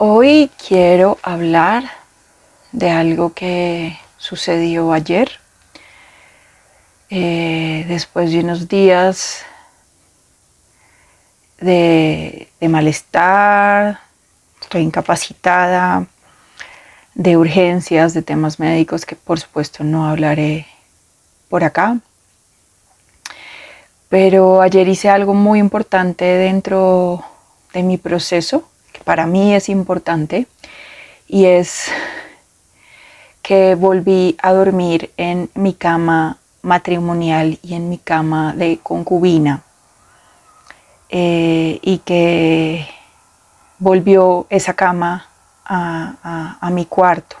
Hoy quiero hablar de algo que sucedió ayer, después de unos días de malestar. Estoy incapacitada, de urgencias, de temas médicos que por supuesto no hablaré por acá. Pero ayer hice algo muy importante dentro de mi proceso, que para mí es importante, y es que volví a dormir en mi cama matrimonial y en mi cama de concubina, y que volvió esa cama a mi cuarto.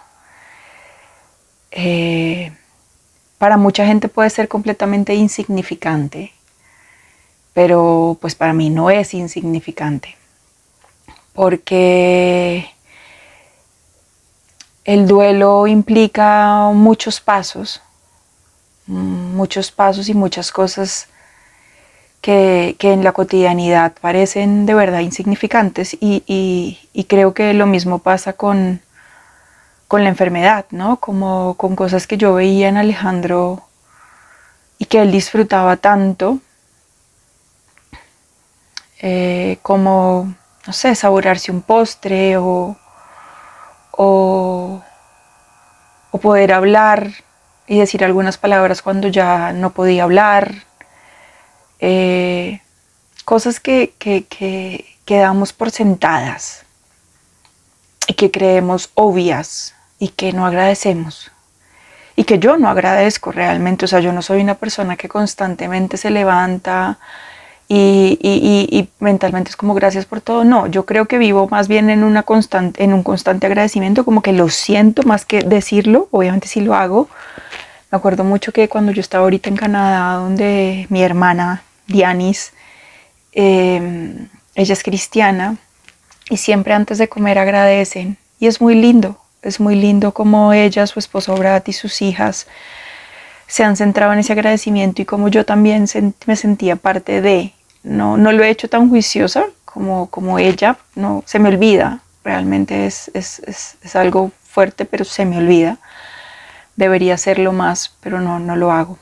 Para mucha gente puede ser completamente insignificante, pero pues para mí no es insignificante, porque el duelo implica muchos pasos y muchas cosas que en la cotidianidad parecen de verdad insignificantes, y creo que lo mismo pasa con la enfermedad, ¿no? Como con cosas que yo veía en Alejandro y que él disfrutaba tanto, como, no sé, saborearse un postre o poder hablar y decir algunas palabras cuando ya no podía hablar. Cosas que damos por sentadas y que creemos obvias y que no agradecemos, y que yo no agradezco realmente. O sea, yo no soy una persona que constantemente se levanta y mentalmente es como gracias por todo. No, yo creo que vivo más bien en un constante agradecimiento, como que lo siento más que decirlo. Obviamente sí lo hago. Me acuerdo mucho que cuando yo estaba ahorita en Canadá, donde mi hermana Dianis, ella es cristiana, y siempre antes de comer agradecen, y es muy lindo como ella, su esposo Brad y sus hijas se han centrado en ese agradecimiento, y como yo también me sentía parte de. No lo he hecho tan juiciosa como ella, no se me olvida, realmente es algo fuerte, pero se me olvida. Debería hacerlo más, pero no lo hago.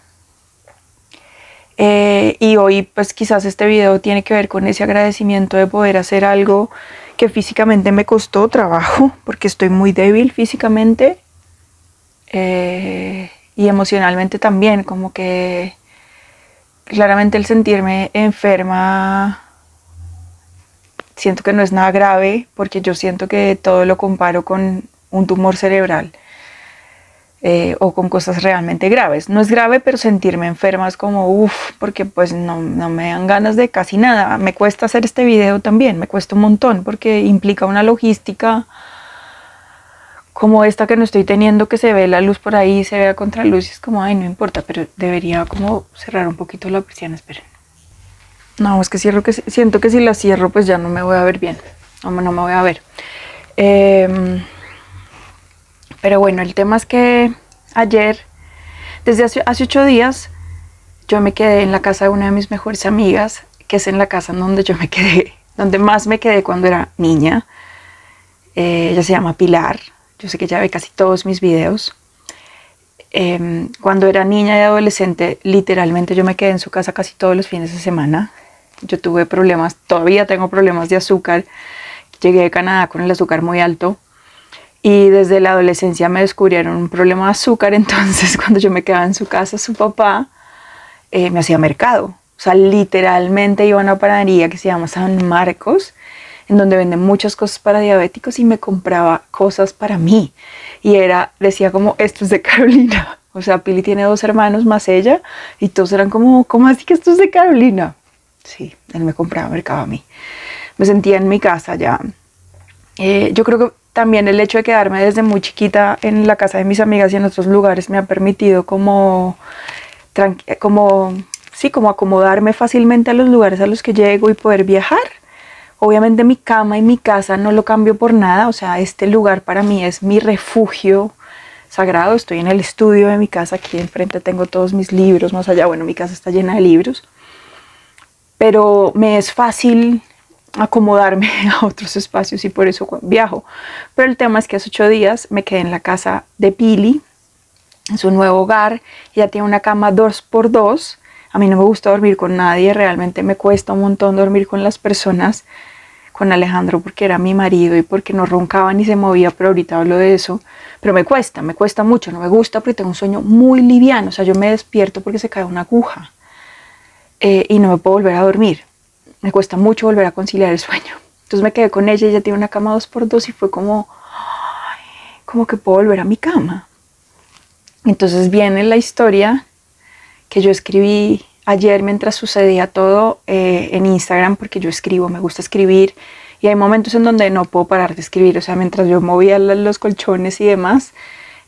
Y hoy pues quizás este video tiene que ver con ese agradecimiento de poder hacer algo que físicamente me costó trabajo, porque estoy muy débil físicamente, y emocionalmente también, como que claramente el sentirme enferma siento que no es nada grave, porque yo siento que todo lo comparo con un tumor cerebral, o con cosas realmente graves. No es grave, pero sentirme enferma es como uff, porque pues no me dan ganas de casi nada. Me cuesta hacer este video también, me cuesta un montón, porque implica una logística como esta que no estoy teniendo, que se ve la luz por ahí, se ve a contraluz, y es como, ay, no importa, pero debería como cerrar un poquito la persiana. Esperen. No, es que siento que si la cierro pues ya no me voy a ver bien, no me voy a ver. Pero bueno, el tema es que ayer, desde hace 8 días, yo me quedé en la casa de una de mis mejores amigas, que es en la casa en donde yo me quedé, donde más me quedé cuando era niña. Ella se llama Pilar. Yo sé que ella ve casi todos mis videos. Cuando era niña y adolescente, literalmente yo me quedé en su casa casi todos los fines de semana. Yo tuve problemas, todavía tengo problemas de azúcar. Llegué de Canadá con el azúcar muy alto, y desde la adolescencia me descubrieron un problema de azúcar. Entonces cuando yo me quedaba en su casa, su papá me hacía mercado. O sea, literalmente iba a una panadería que se llama San Marcos, en donde venden muchas cosas para diabéticos, y me compraba cosas para mí. Y decía como, esto es de Carolina. O sea, Pili tiene 2 hermanos más ella, y todos eran como, ¿cómo así que esto es de Carolina? Sí, él me compraba mercado a mí. Me sentía en mi casa ya. Yo creo que también el hecho de quedarme desde muy chiquita en la casa de mis amigas y en otros lugares me ha permitido como acomodarme fácilmente a los lugares a los que llego y poder viajar. Obviamente mi cama y mi casa no lo cambio por nada. O sea, este lugar para mí es mi refugio sagrado. Estoy en el estudio de mi casa, aquí enfrente tengo todos mis libros, más allá, bueno, mi casa está llena de libros. Pero me es fácil acomodarme a otros espacios y por eso viajo. Pero el tema es que hace 8 días me quedé en la casa de Pili, en su nuevo hogar. Ella tiene una cama 2x2. A mí no me gusta dormir con nadie, realmente me cuesta un montón dormir con las personas, con Alejandro porque era mi marido y porque no roncaba ni se movía, pero ahorita hablo de eso. Pero me cuesta mucho, no me gusta porque tengo un sueño muy liviano, o sea, yo me despierto porque se cae una aguja y no me puedo volver a dormir. Me cuesta mucho volver a conciliar el sueño. Entonces me quedé con ella tiene una cama 2x2 y fue como que puedo volver a mi cama. Entonces viene la historia que yo escribí ayer mientras sucedía todo en Instagram, porque yo escribo, me gusta escribir y hay momentos en donde no puedo parar de escribir, o sea, mientras yo movía los colchones y demás,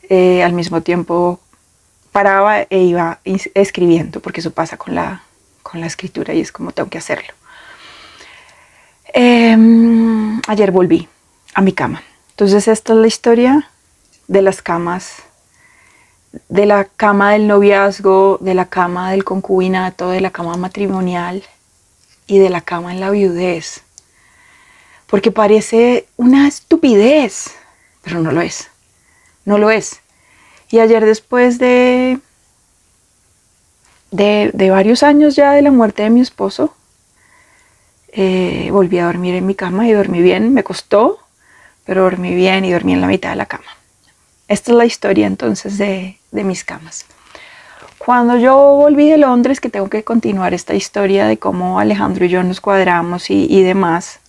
al mismo tiempo paraba e iba escribiendo, porque eso pasa con la escritura y es como tengo que hacerlo. Ayer volví a mi cama. Entonces esta es la historia de las camas, de la cama del noviazgo, de la cama del concubinato, de la cama matrimonial y de la cama en la viudez. Porque parece una estupidez, pero no lo es. No lo es. Y ayer, después de varios años ya de la muerte de mi esposo, volví a dormir en mi cama y dormí bien. Me costó, pero dormí bien y dormí en la mitad de la cama. Esta es la historia entonces de mis camas. Cuando yo volví de Londres, que tengo que continuar esta historia de cómo Alejandro y yo nos cuadramos y demás,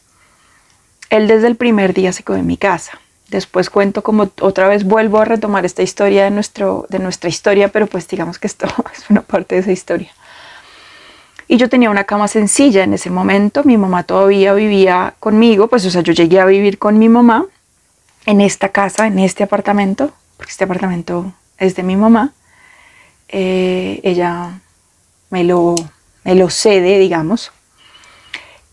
él desde el primer día se quedó en mi casa. Después cuento como otra vez vuelvo a retomar esta historia de nuestra historia, pero pues digamos que esto es una parte de esa historia. Y yo tenía una cama sencilla en ese momento, mi mamá todavía vivía conmigo, pues o sea, yo llegué a vivir con mi mamá en esta casa, en este apartamento, porque este apartamento es de mi mamá. Ella me lo cede, digamos.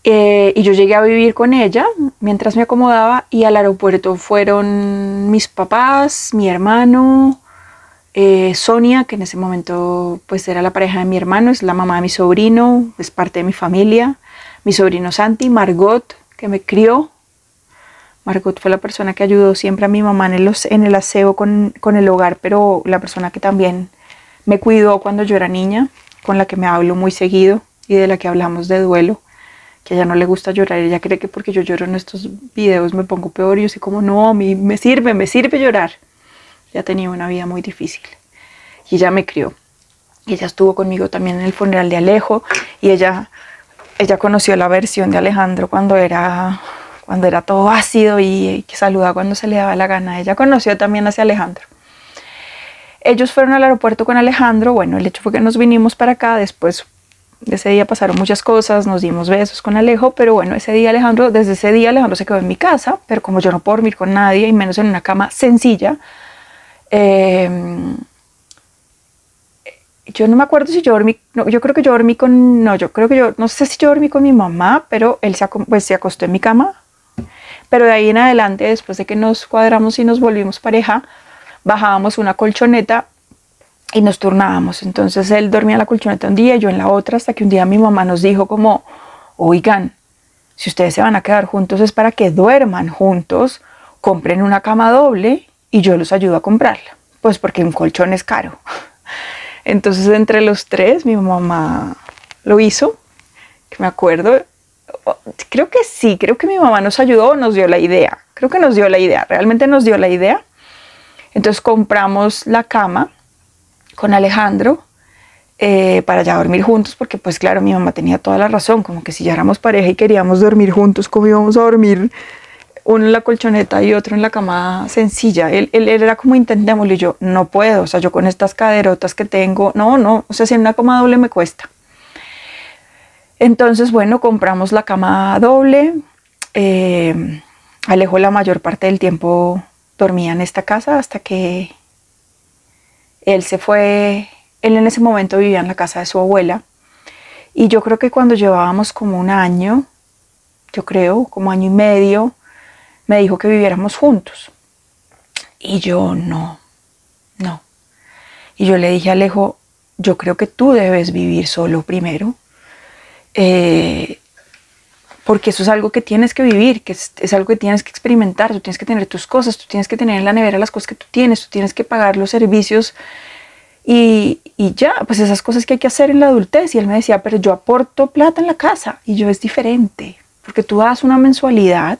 Y yo llegué a vivir con ella mientras me acomodaba y al aeropuerto fueron mis papás, mi hermano, Sonia, que en ese momento pues era la pareja de mi hermano, es la mamá de mi sobrino, es parte de mi familia, mi sobrino Santi, Margot, que me crió. Margot fue la persona que ayudó siempre a mi mamá en el aseo con el hogar, pero la persona que también me cuidó cuando yo era niña, con la que me hablo muy seguido y de la que hablamos de duelo, que a ella no le gusta llorar. Ella cree que porque yo lloro en estos videos me pongo peor y yo soy como, no, a mí me sirve llorar. Ella tenía una vida muy difícil y ella me crió. Y ella estuvo conmigo también en el funeral de Alejo y ella conoció la versión de Alejandro cuando era todo ácido y que saluda cuando se le daba la gana. Ella conoció también a ese Alejandro. Ellos fueron al aeropuerto con Alejandro. Bueno, el hecho fue que nos vinimos para acá. Después de ese día pasaron muchas cosas, nos dimos besos con Alejo, pero bueno, desde ese día Alejandro se quedó en mi casa, pero como yo no puedo dormir con nadie, y menos en una cama sencilla, yo no me acuerdo si yo dormí, no, yo creo que yo dormí con, no, yo creo que yo, no sé si yo dormí con mi mamá, pero él se acostó en mi cama. Pero de ahí en adelante, después de que nos cuadramos y nos volvimos pareja, bajábamos una colchoneta y nos turnábamos. Entonces él dormía en la colchoneta un día y yo en la otra, hasta que un día mi mamá nos dijo como, oigan, si ustedes se van a quedar juntos es para que duerman juntos, compren una cama doble y yo los ayudo a comprarla. Pues porque un colchón es caro. Entonces entre los tres mi mamá lo hizo, que me acuerdo. Creo que sí, creo que mi mamá nos ayudó, nos dio la idea. Creo que nos dio la idea, realmente nos dio la idea. Entonces compramos la cama con Alejandro para ya dormir juntos, porque pues claro, mi mamá tenía toda la razón, como que si ya éramos pareja y queríamos dormir juntos, ¿cómo íbamos a dormir uno en la colchoneta y otro en la cama sencilla? Él era como intentémoslo y yo no puedo, o sea, yo con estas caderotas que tengo, no, o sea, si en una cama doble me cuesta. Entonces, bueno, compramos la cama doble. Alejo la mayor parte del tiempo dormía en esta casa hasta que él se fue. Él en ese momento vivía en la casa de su abuela. Y yo creo que cuando llevábamos como un año, como año y medio, me dijo que viviéramos juntos. Y yo no. Y yo le dije a Alejo, yo creo que tú debes vivir solo primero. porque eso es algo que tienes que vivir, que es algo que tienes que experimentar. Tú tienes que tener tus cosas, tú tienes que tener en la nevera las cosas que tú tienes que pagar los servicios y ya, pues esas cosas que hay que hacer en la adultez. Y él me decía, pero yo aporto plata en la casa, y yo, es diferente, porque tú das una mensualidad,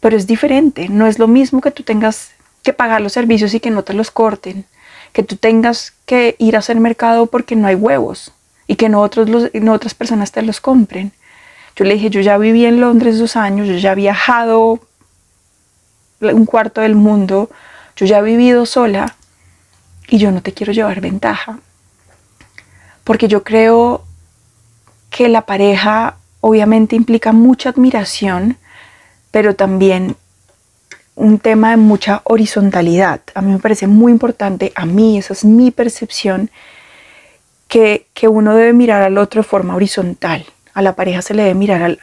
pero es diferente. No es lo mismo que tú tengas que pagar los servicios y que no te los corten, que tú tengas que ir a hacer mercado porque no hay huevos y que no otras personas te los compren. Yo le dije, yo ya viví en Londres 2 años, yo ya he viajado un cuarto del mundo, yo ya he vivido sola y yo no te quiero llevar ventaja. Porque yo creo que la pareja obviamente implica mucha admiración, pero también un tema de mucha horizontalidad. A mí me parece muy importante, a mí, esa es mi percepción, que uno debe mirar al otro de forma horizontal. A la pareja se le debe mirar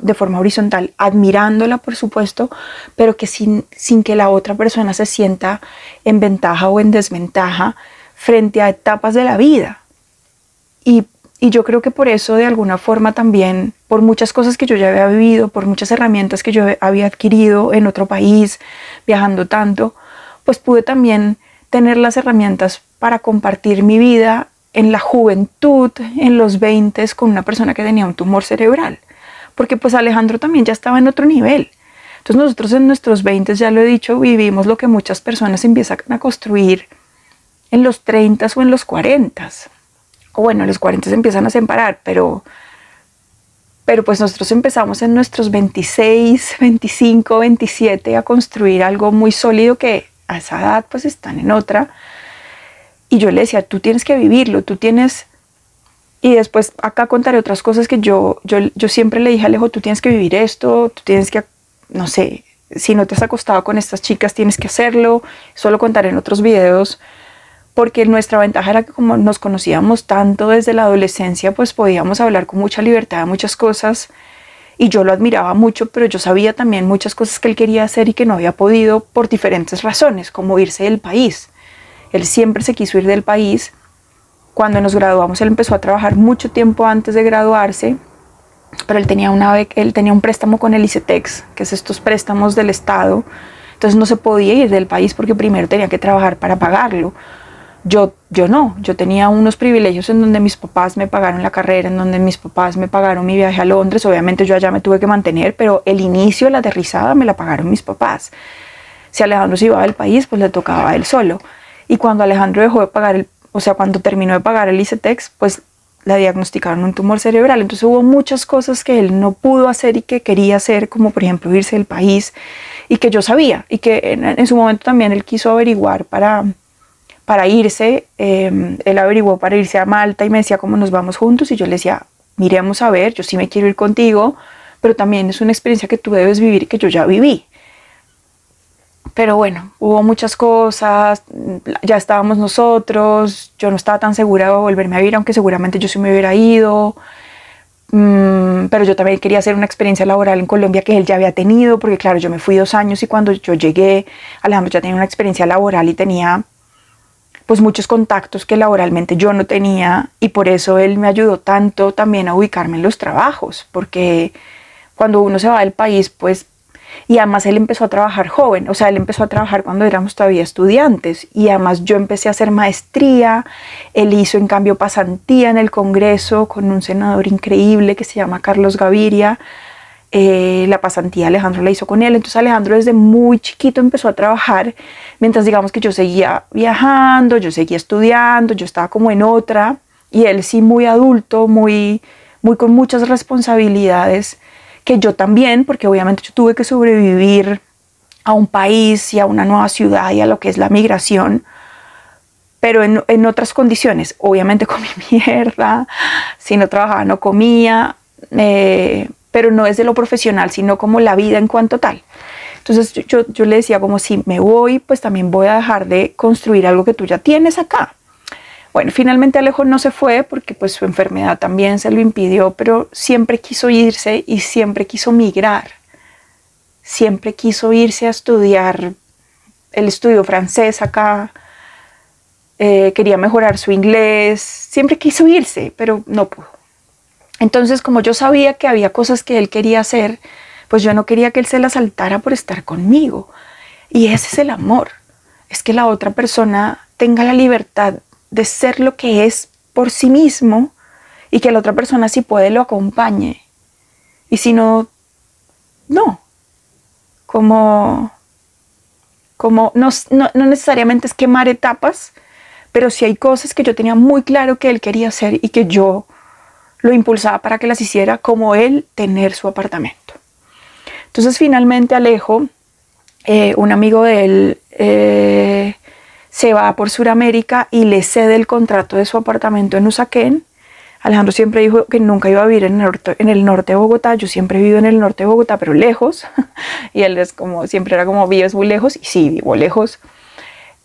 de forma horizontal, admirándola, por supuesto, pero que sin que la otra persona se sienta en ventaja o en desventaja frente a etapas de la vida. Y yo creo que por eso, de alguna forma también, por muchas cosas que yo ya había vivido, por muchas herramientas que yo había adquirido en otro país, viajando tanto, pues pude también tener las herramientas para compartir mi vida en la juventud, en los 20, con una persona que tenía un tumor cerebral. Porque pues Alejandro también ya estaba en otro nivel. Entonces nosotros en nuestros 20, ya lo he dicho, vivimos lo que muchas personas empiezan a construir en los 30 o en los 40. O bueno, en los 40 se empiezan a separar, pero pues nosotros empezamos en nuestros 26, 25, 27 a construir algo muy sólido que a esa edad pues están en otra. Y yo le decía, tú tienes que vivirlo, tú tienes... Y después acá contaré otras cosas que yo siempre le dije a Alejo, tú tienes que vivir esto, tú tienes que, no sé, si no te has acostado con estas chicas tienes que hacerlo. Eso lo contaré en otros videos, porque nuestra ventaja era que como nos conocíamos tanto desde la adolescencia, pues podíamos hablar con mucha libertad de muchas cosas. Y yo lo admiraba mucho, pero yo sabía también muchas cosas que él quería hacer y que no había podido por diferentes razones, como irse del país. Él siempre se quiso ir del país. Cuando nos graduamos, él empezó a trabajar mucho tiempo antes de graduarse, pero él tenía un préstamo con el ICETEX, que es estos préstamos del Estado. Entonces no se podía ir del país porque primero tenía que trabajar para pagarlo. Yo no, yo tenía unos privilegios en donde mis papás me pagaron la carrera, en donde mis papás me pagaron mi viaje a Londres. Obviamente yo allá me tuve que mantener, pero el inicio, la aterrizada, me la pagaron mis papás. Si Alejandro se iba del país, pues le tocaba a él solo. Y cuando Alejandro dejó de pagar, cuando terminó de pagar el ICETEX, pues le diagnosticaron un tumor cerebral. Entonces hubo muchas cosas que él no pudo hacer y que quería hacer, como por ejemplo irse del país, y que yo sabía, y que en su momento también él quiso averiguar para irse. Él averiguó para irse a Malta y me decía cómo nos vamos juntos, y yo le decía, miremos a ver, yo sí me quiero ir contigo, pero también es una experiencia que tú debes vivir y que yo ya viví. Pero bueno, hubo muchas cosas, ya estábamos nosotros, yo no estaba tan segura de volverme a ir, aunque seguramente yo sí me hubiera ido, pero yo también quería hacer una experiencia laboral en Colombia que él ya había tenido, porque claro, yo me fui 2 años y cuando yo llegué, Alejandro ya tenía una experiencia laboral y tenía pues muchos contactos que laboralmente yo no tenía, y por eso él me ayudó tanto también a ubicarme en los trabajos, porque cuando uno se va del país, pues... Y además él empezó a trabajar joven, o sea, él empezó a trabajar cuando éramos todavía estudiantes, y además yo empecé a hacer maestría. Él hizo en cambio pasantía en el Congreso con un senador increíble que se llama Carlos Gaviria. La pasantía Alejandro la hizo con él. Entonces Alejandro desde muy chiquito empezó a trabajar, mientras digamos que yo seguía viajando, yo seguía estudiando, yo estaba como en otra, y él sí muy adulto, muy con muchas responsabilidades, que yo también, porque obviamente yo tuve que sobrevivir a un país y a una nueva ciudad y a lo que es la migración, pero en otras condiciones. Obviamente comí mierda, si no trabajaba no comía, pero no desde lo profesional, sino como la vida en cuanto tal. Entonces yo le decía como, si me voy, pues también voy a dejar de construir algo que tú ya tienes acá. Bueno, finalmente Alejo no se fue porque pues su enfermedad también se lo impidió, pero siempre quiso irse y siempre quiso migrar. Siempre quiso irse a estudiar. Él estudió francés acá, quería mejorar su inglés, siempre quiso irse, pero no pudo. Entonces, como yo sabía que había cosas que él quería hacer, pues yo no quería que él se las saltara por estar conmigo. Y ese es el amor, es que la otra persona tenga la libertad de ser lo que es por sí mismo y que la otra persona, si puede, lo acompañe. Y si no, no. Como no necesariamente es quemar etapas, pero sí hay cosas que yo tenía muy claro que él quería hacer y que yo lo impulsaba para que las hiciera, como él tener su apartamento. Entonces finalmente Alejo, un amigo de él, se va por Sudamérica y le cede el contrato de su apartamento en Usaquén. Alejandro siempre dijo que nunca iba a vivir en el norte de Bogotá. Yo siempre he vivido en el norte de Bogotá, pero lejos. Y él es como, siempre era como, vives muy lejos. Y sí, vivo lejos.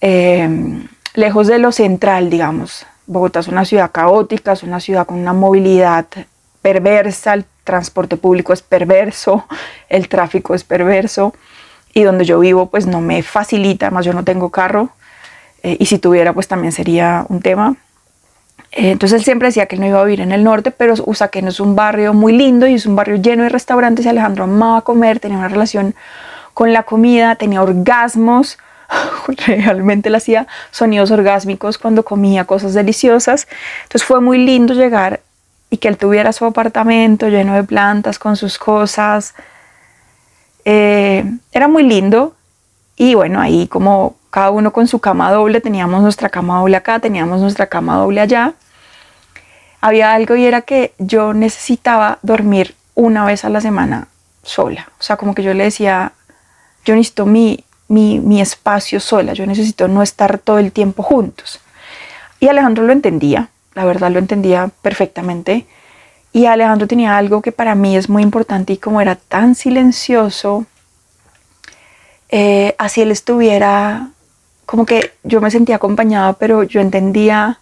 Lejos de lo central, digamos. Bogotá es una ciudad caótica, es una ciudad con una movilidad perversa, el transporte público es perverso, el tráfico es perverso. Y donde yo vivo, pues no me facilita, además yo no tengo carro. Y si tuviera, pues también sería un tema. Entonces él siempre decía que él no iba a vivir en el norte, pero Usaquén es un barrio muy lindo y es un barrio lleno de restaurantes y Alejandro amaba comer, tenía una relación con la comida, tenía orgasmos, realmente le hacía sonidos orgásmicos cuando comía cosas deliciosas. Entonces fue muy lindo llegar y que él tuviera su apartamento lleno de plantas con sus cosas. Era muy lindo y bueno, ahí como cada uno con su cama doble, teníamos nuestra cama doble acá, teníamos nuestra cama doble allá. Había algo y era que yo necesitaba dormir una vez a la semana sola. O sea, como que yo le decía, yo necesito mi espacio sola, yo necesito no estar todo el tiempo juntos. Y Alejandro lo entendía, la verdad lo entendía perfectamente. Y Alejandro tenía algo que para mí es muy importante y como era tan silencioso, así él estuviera, como que yo me sentía acompañada, pero yo entendía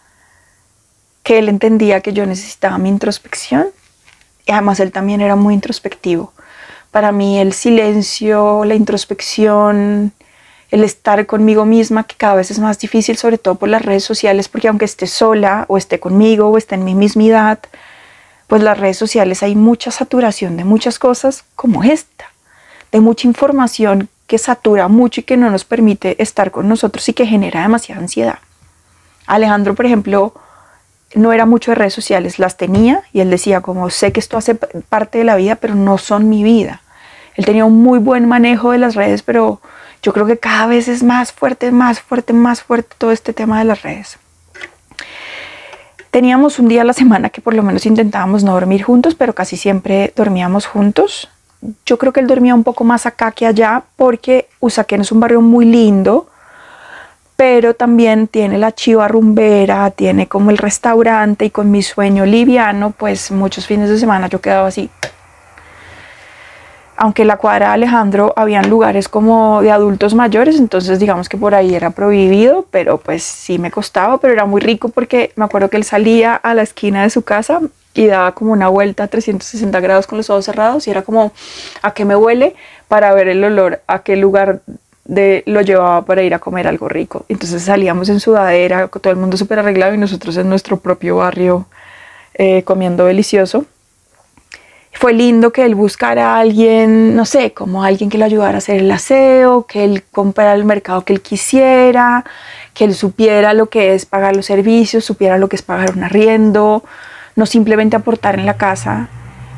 que él entendía que yo necesitaba mi introspección y además él también era muy introspectivo. Para mí el silencio, la introspección, el estar conmigo misma, que cada vez es más difícil, sobre todo por las redes sociales, porque aunque esté sola o esté conmigo o esté en mi mismidad, pues las redes sociales hay mucha saturación de muchas cosas como esta, de mucha información que satura mucho y que no nos permite estar con nosotros y que genera demasiada ansiedad. Alejandro, por ejemplo, no era mucho de redes sociales, las tenía y él decía como sé que esto hace parte de la vida, pero no son mi vida. Él tenía un muy buen manejo de las redes, pero yo creo que cada vez es más fuerte todo este tema de las redes. Teníamos un día a la semana que por lo menos intentábamos no dormir juntos, pero casi siempre dormíamos juntos. Yo creo que él dormía un poco más acá que allá porque Usaquén es un barrio muy lindo, pero también tiene la chiva rumbera, tiene como el restaurante y con mi sueño liviano, pues muchos fines de semana yo quedaba así. Aunque en la cuadra de Alejandro habían lugares como de adultos mayores, entonces digamos que por ahí era prohibido, pero pues sí me costaba, pero era muy rico porque me acuerdo que él salía a la esquina de su casa y daba como una vuelta a 360 grados con los ojos cerrados y era como a qué me huele para ver el olor, a qué lugar lo llevaba para ir a comer algo rico. Entonces salíamos en sudadera, todo el mundo súper arreglado y nosotros en nuestro propio barrio comiendo delicioso. Fue lindo que él buscara a alguien, no sé, como alguien que lo ayudara a hacer el aseo, que él comprara el mercado que él quisiera, que él supiera lo que es pagar los servicios, supiera lo que es pagar un arriendo, no simplemente aportar en la casa.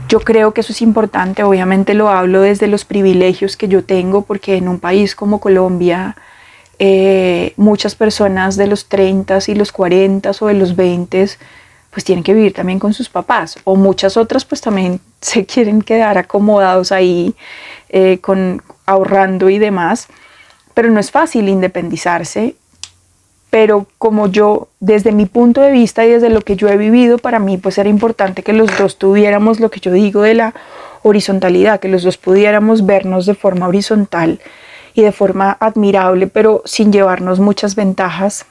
Yo creo que eso es importante, obviamente lo hablo desde los privilegios que yo tengo, porque en un país como Colombia, muchas personas de los 30 y los 40 o de los 20 pues tienen que vivir también con sus papás, o muchas otras pues también se quieren quedar acomodados ahí, ahorrando y demás, pero no es fácil independizarse. Pero como yo, desde mi punto de vista y desde lo que yo he vivido, para mí pues era importante que los dos tuviéramos lo que yo digo de la horizontalidad, que los dos pudiéramos vernos de forma horizontal y de forma admirable, pero sin llevarnos muchas ventajas.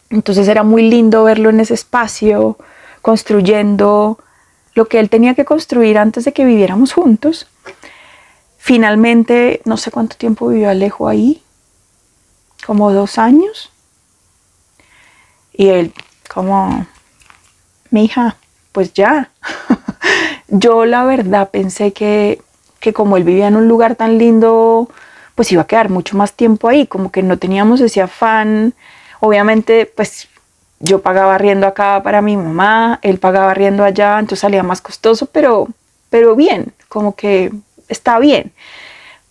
Entonces era muy lindo verlo en ese espacio, construyendo lo que él tenía que construir antes de que viviéramos juntos. Finalmente, no sé cuánto tiempo vivió Alejo ahí, como 2 años. Y él como, mi hija, pues ya, Yo la verdad pensé que como él vivía en un lugar tan lindo, pues iba a quedar mucho más tiempo ahí, como que no teníamos ese afán. Obviamente, pues yo pagaba arriendo acá para mi mamá, él pagaba arriendo allá, entonces salía más costoso, pero bien, como que está bien.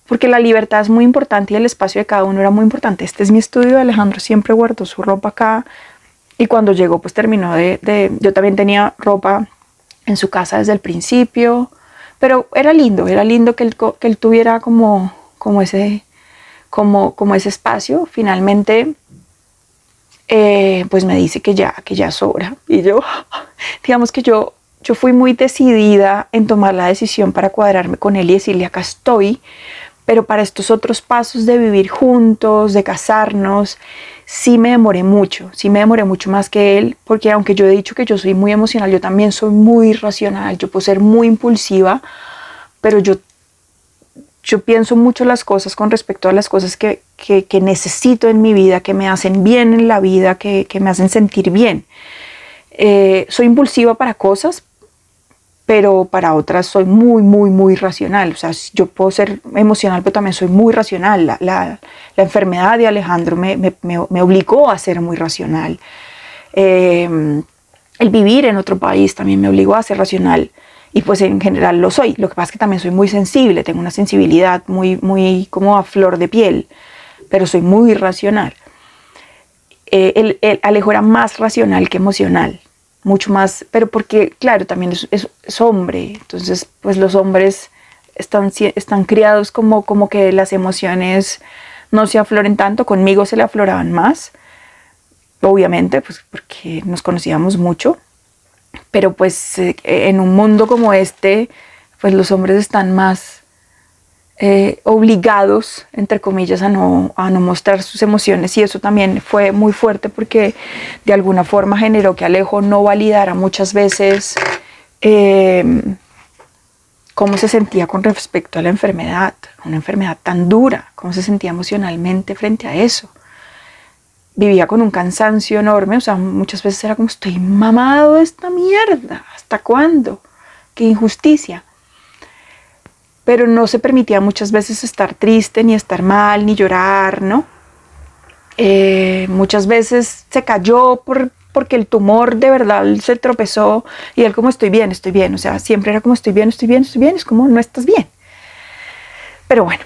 Porque la libertad es muy importante y el espacio de cada uno era muy importante. Este es mi estudio, Alejandro siempre guardó su ropa acá y cuando llegó pues terminó yo también tenía ropa en su casa desde el principio, pero era lindo que él tuviera como ese espacio. Finalmente pues me dice que ya sobra y yo, digamos que yo fui muy decidida en tomar la decisión para cuadrarme con él y decirle acá estoy. Pero para estos otros pasos de vivir juntos, de casarnos, sí me demoré mucho más que él, porque aunque yo he dicho que yo soy muy emocional, yo también soy muy racional, yo puedo ser muy impulsiva, pero yo pienso mucho las cosas con respecto a las cosas que necesito en mi vida, que me hacen bien en la vida, que me hacen sentir bien. Soy impulsiva para cosas, pero para otras soy muy racional. O sea, yo puedo ser emocional, pero también soy muy racional. La enfermedad de Alejandro me obligó a ser muy racional. El vivir en otro país también me obligó a ser racional. Y pues en general lo soy. Lo que pasa es que también soy muy sensible, tengo una sensibilidad muy como a flor de piel, pero soy muy racional. Alejo era más racional que emocional. Mucho más, pero porque, claro, también es hombre, entonces, pues los hombres están criados como que las emociones no se afloren tanto. Conmigo se le afloraban más, obviamente, pues porque nos conocíamos mucho, pero pues en un mundo como este, pues los hombres están más obligados, entre comillas, a no mostrar sus emociones, y eso también fue muy fuerte porque de alguna forma generó que Alejo no validara muchas veces cómo se sentía con respecto a la enfermedad, una enfermedad tan dura, cómo se sentía emocionalmente frente a eso. Vivía con un cansancio enorme, o sea, muchas veces era como, estoy mamado de esta mierda, ¿hasta cuándo? ¡Qué injusticia! Pero no se permitía muchas veces estar triste, ni estar mal, ni llorar, ¿no? Muchas veces se cayó porque el tumor de verdad se tropezó y él como estoy bien, o sea, siempre era como estoy bien, es como no estás bien. Pero bueno,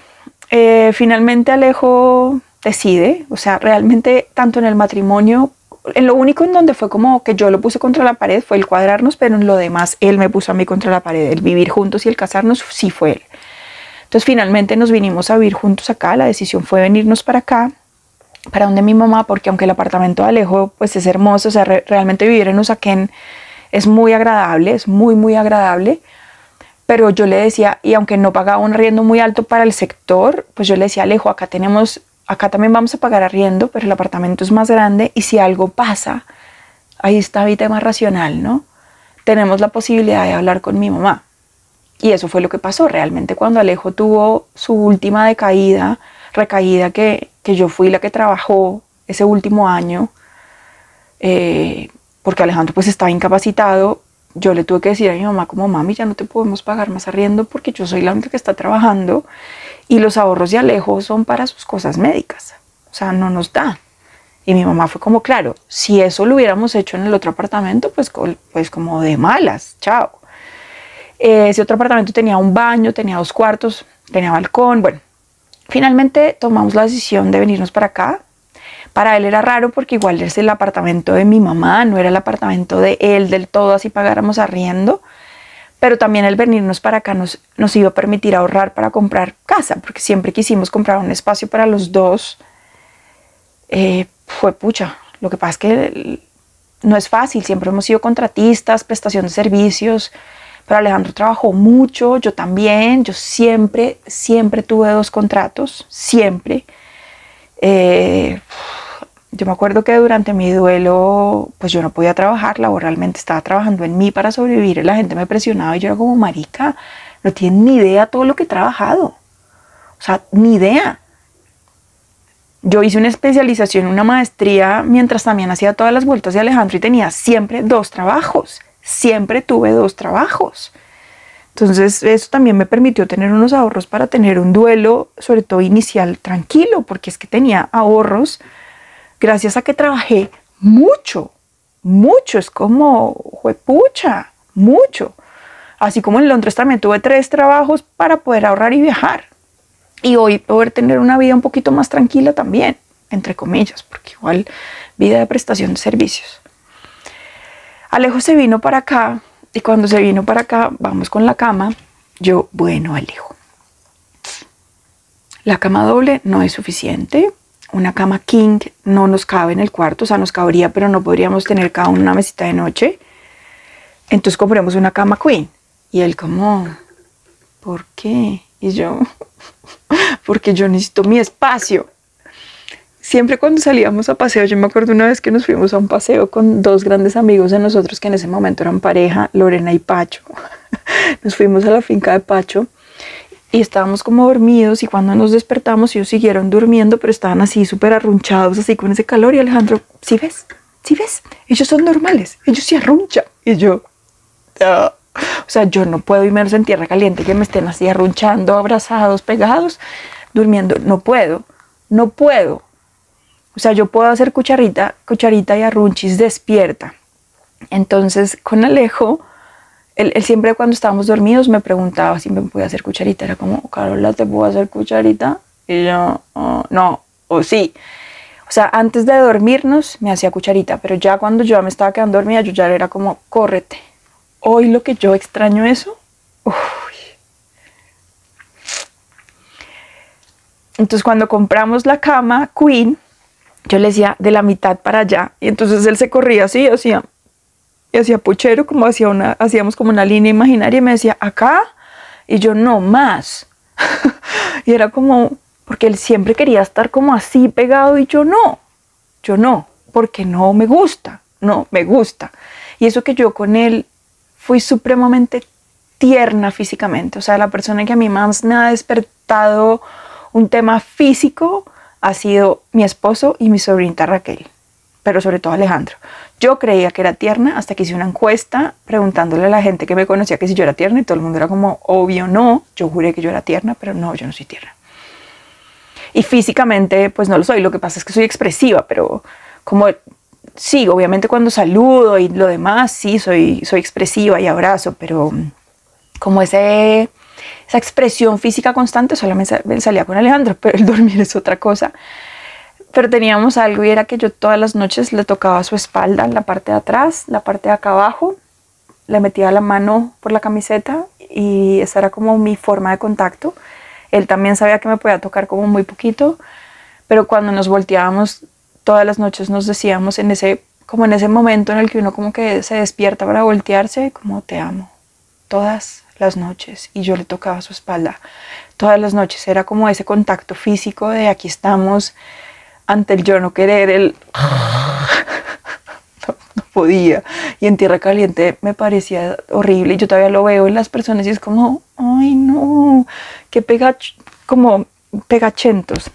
finalmente Alejo decide, o sea, realmente tanto en el matrimonio, en lo único en donde fue como que yo lo puse contra la pared fue el cuadrarnos, pero en lo demás él me puso a mí contra la pared. El vivir juntos y el casarnos sí fue él. Entonces finalmente nos vinimos a vivir juntos acá. La decisión fue venirnos para acá, para donde mi mamá, porque aunque el apartamento de Alejo pues es hermoso, o sea, realmente vivir en Usaquén es muy agradable, es muy agradable. Pero yo le decía, y aunque no pagaba un arriendo muy alto para el sector, pues yo le decía, Alejo, acá también vamos a pagar arriendo, pero el apartamento es más grande y si algo pasa, ahí está mi tema racional, ¿no? Tenemos la posibilidad de hablar con mi mamá. Y eso fue lo que pasó realmente cuando Alejo tuvo su última recaída, que yo fui la que trabajó ese último año, porque Alejandro pues estaba incapacitado. Yo le tuve que decir a mi mamá como, mami, ya no te podemos pagar más arriendo porque yo soy la única que está trabajando y los ahorros de Alejo son para sus cosas médicas, o sea, no nos da. Y mi mamá fue como, claro, si eso lo hubiéramos hecho en el otro apartamento, pues como de malas, chao. Ese otro apartamento tenía un baño, tenía 2 cuartos, tenía balcón. Bueno, finalmente tomamos la decisión de venirnos para acá. Para él era raro porque igual es el apartamento de mi mamá, no era el apartamento de él del todo, así pagáramos arriendo. Pero también el venirnos para acá nos iba a permitir ahorrar para comprar casa, porque siempre quisimos comprar un espacio para los dos. Fue pucha, lo que pasa es que no es fácil, siempre hemos sido contratistas, prestación de servicios. Pero Alejandro trabajó mucho, yo también, yo siempre tuve 2 contratos, siempre. Yo me acuerdo que durante mi duelo, pues yo no podía trabajar, laboralmente estaba trabajando en mí para sobrevivir y la gente me presionaba y yo era como, marica, no tienen ni idea todo lo que he trabajado, o sea, ni idea. Yo hice una especialización, una maestría, mientras también hacía todas las vueltas de Alejandro y tenía siempre 2 trabajos. Siempre tuve 2 trabajos. Entonces eso también me permitió tener unos ahorros para tener un duelo, sobre todo inicial, tranquilo, porque es que tenía ahorros gracias a que trabajé mucho, mucho, es como, juepucha, mucho. Así como en Londres también tuve 3 trabajos para poder ahorrar y viajar. Y hoy poder tener una vida un poquito más tranquila también, entre comillas, porque igual vida de prestación de servicios. Alejo se vino para acá y cuando se vino para acá, vamos con la cama. Yo, bueno, Alejo, la cama doble no es suficiente. Una cama king no nos cabe en el cuarto, o sea, nos cabría, pero no podríamos tener cada uno una mesita de noche. Entonces compremos una cama queen. Y él como, ¿por qué? Y yo, porque yo necesito mi espacio. Siempre cuando salíamos a paseo, yo me acuerdo una vez que nos fuimos a un paseo con 2 grandes amigos de nosotros que en ese momento eran pareja, Lorena y Pacho. Nos fuimos a la finca de Pacho y estábamos como dormidos y cuando nos despertamos ellos siguieron durmiendo, pero estaban así súper arrunchados, así con ese calor. Y Alejandro, ¿sí ves? ¿Sí ves? Ellos son normales, ellos se arrunchan. Y yo, ah. O sea, yo no puedo, y menos en tierra caliente, que me estén así arrunchando, abrazados, pegados, durmiendo. No puedo, no puedo. O sea, yo puedo hacer cucharita y arrunchis despierta. Entonces, con Alejo, él siempre cuando estábamos dormidos me preguntaba si me podía hacer cucharita. Era como, Carola, ¿te puedo hacer cucharita? Y yo, no, o sí. O sea, antes de dormirnos me hacía cucharita, pero ya cuando yo me estaba quedando dormida, yo ya era como, córrete. Hoy lo que yo extraño eso. Uy. Entonces cuando compramos la cama queen, yo le decía de la mitad para allá. Y entonces él se corría así, hacía puchero, como hacíamos como una línea imaginaria y me decía, ¿acá? Y yo, no, más. Y era como, porque él siempre quería estar como así pegado y yo no, porque no me gusta. Y eso que yo con él fui supremamente tierna físicamente. O sea, la persona que a mí más me ha despertado un tema físico ha sido mi esposo y mi sobrinita Raquel, pero sobre todo Alejandro. Yo creía que era tierna hasta que hice una encuesta preguntándole a la gente que me conocía que si yo era tierna y todo el mundo era como, obvio no, yo juré que yo era tierna, pero no, yo no soy tierna. Y físicamente pues no lo soy, lo que pasa es que soy expresiva, pero como sí, obviamente cuando saludo y lo demás, sí, soy expresiva y abrazo, pero como esa expresión física constante solamente salía con Alejandro, pero el dormir es otra cosa. Pero teníamos algo y era que yo todas las noches le tocaba su espalda, la parte de atrás, la parte de acá abajo, le metía la mano por la camiseta y esa era como mi forma de contacto. Él también sabía que me podía tocar como muy poquito, pero cuando nos volteábamos todas las noches nos decíamos en ese momento en el que uno como que se despierta para voltearse, como te amo, todas las noches. Y yo le tocaba su espalda todas las noches. Era como ese contacto físico de aquí estamos, ante el yo no querer, el no podía. Y en tierra caliente me parecía horrible. Y yo todavía lo veo en las personas y es como, ay no, qué como pegachentos.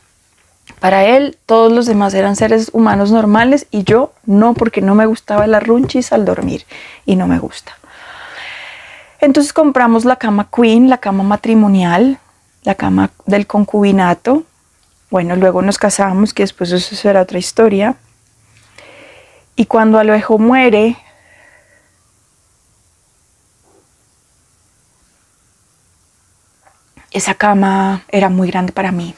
Para él, todos los demás eran seres humanos normales y yo no, porque no me gustaba el arrunchis al dormir y no me gusta. Entonces compramos la cama queen, la cama matrimonial, la cama del concubinato. Bueno, luego nos casamos, que después eso será otra historia. Y cuando Alejo muere, esa cama era muy grande para mí.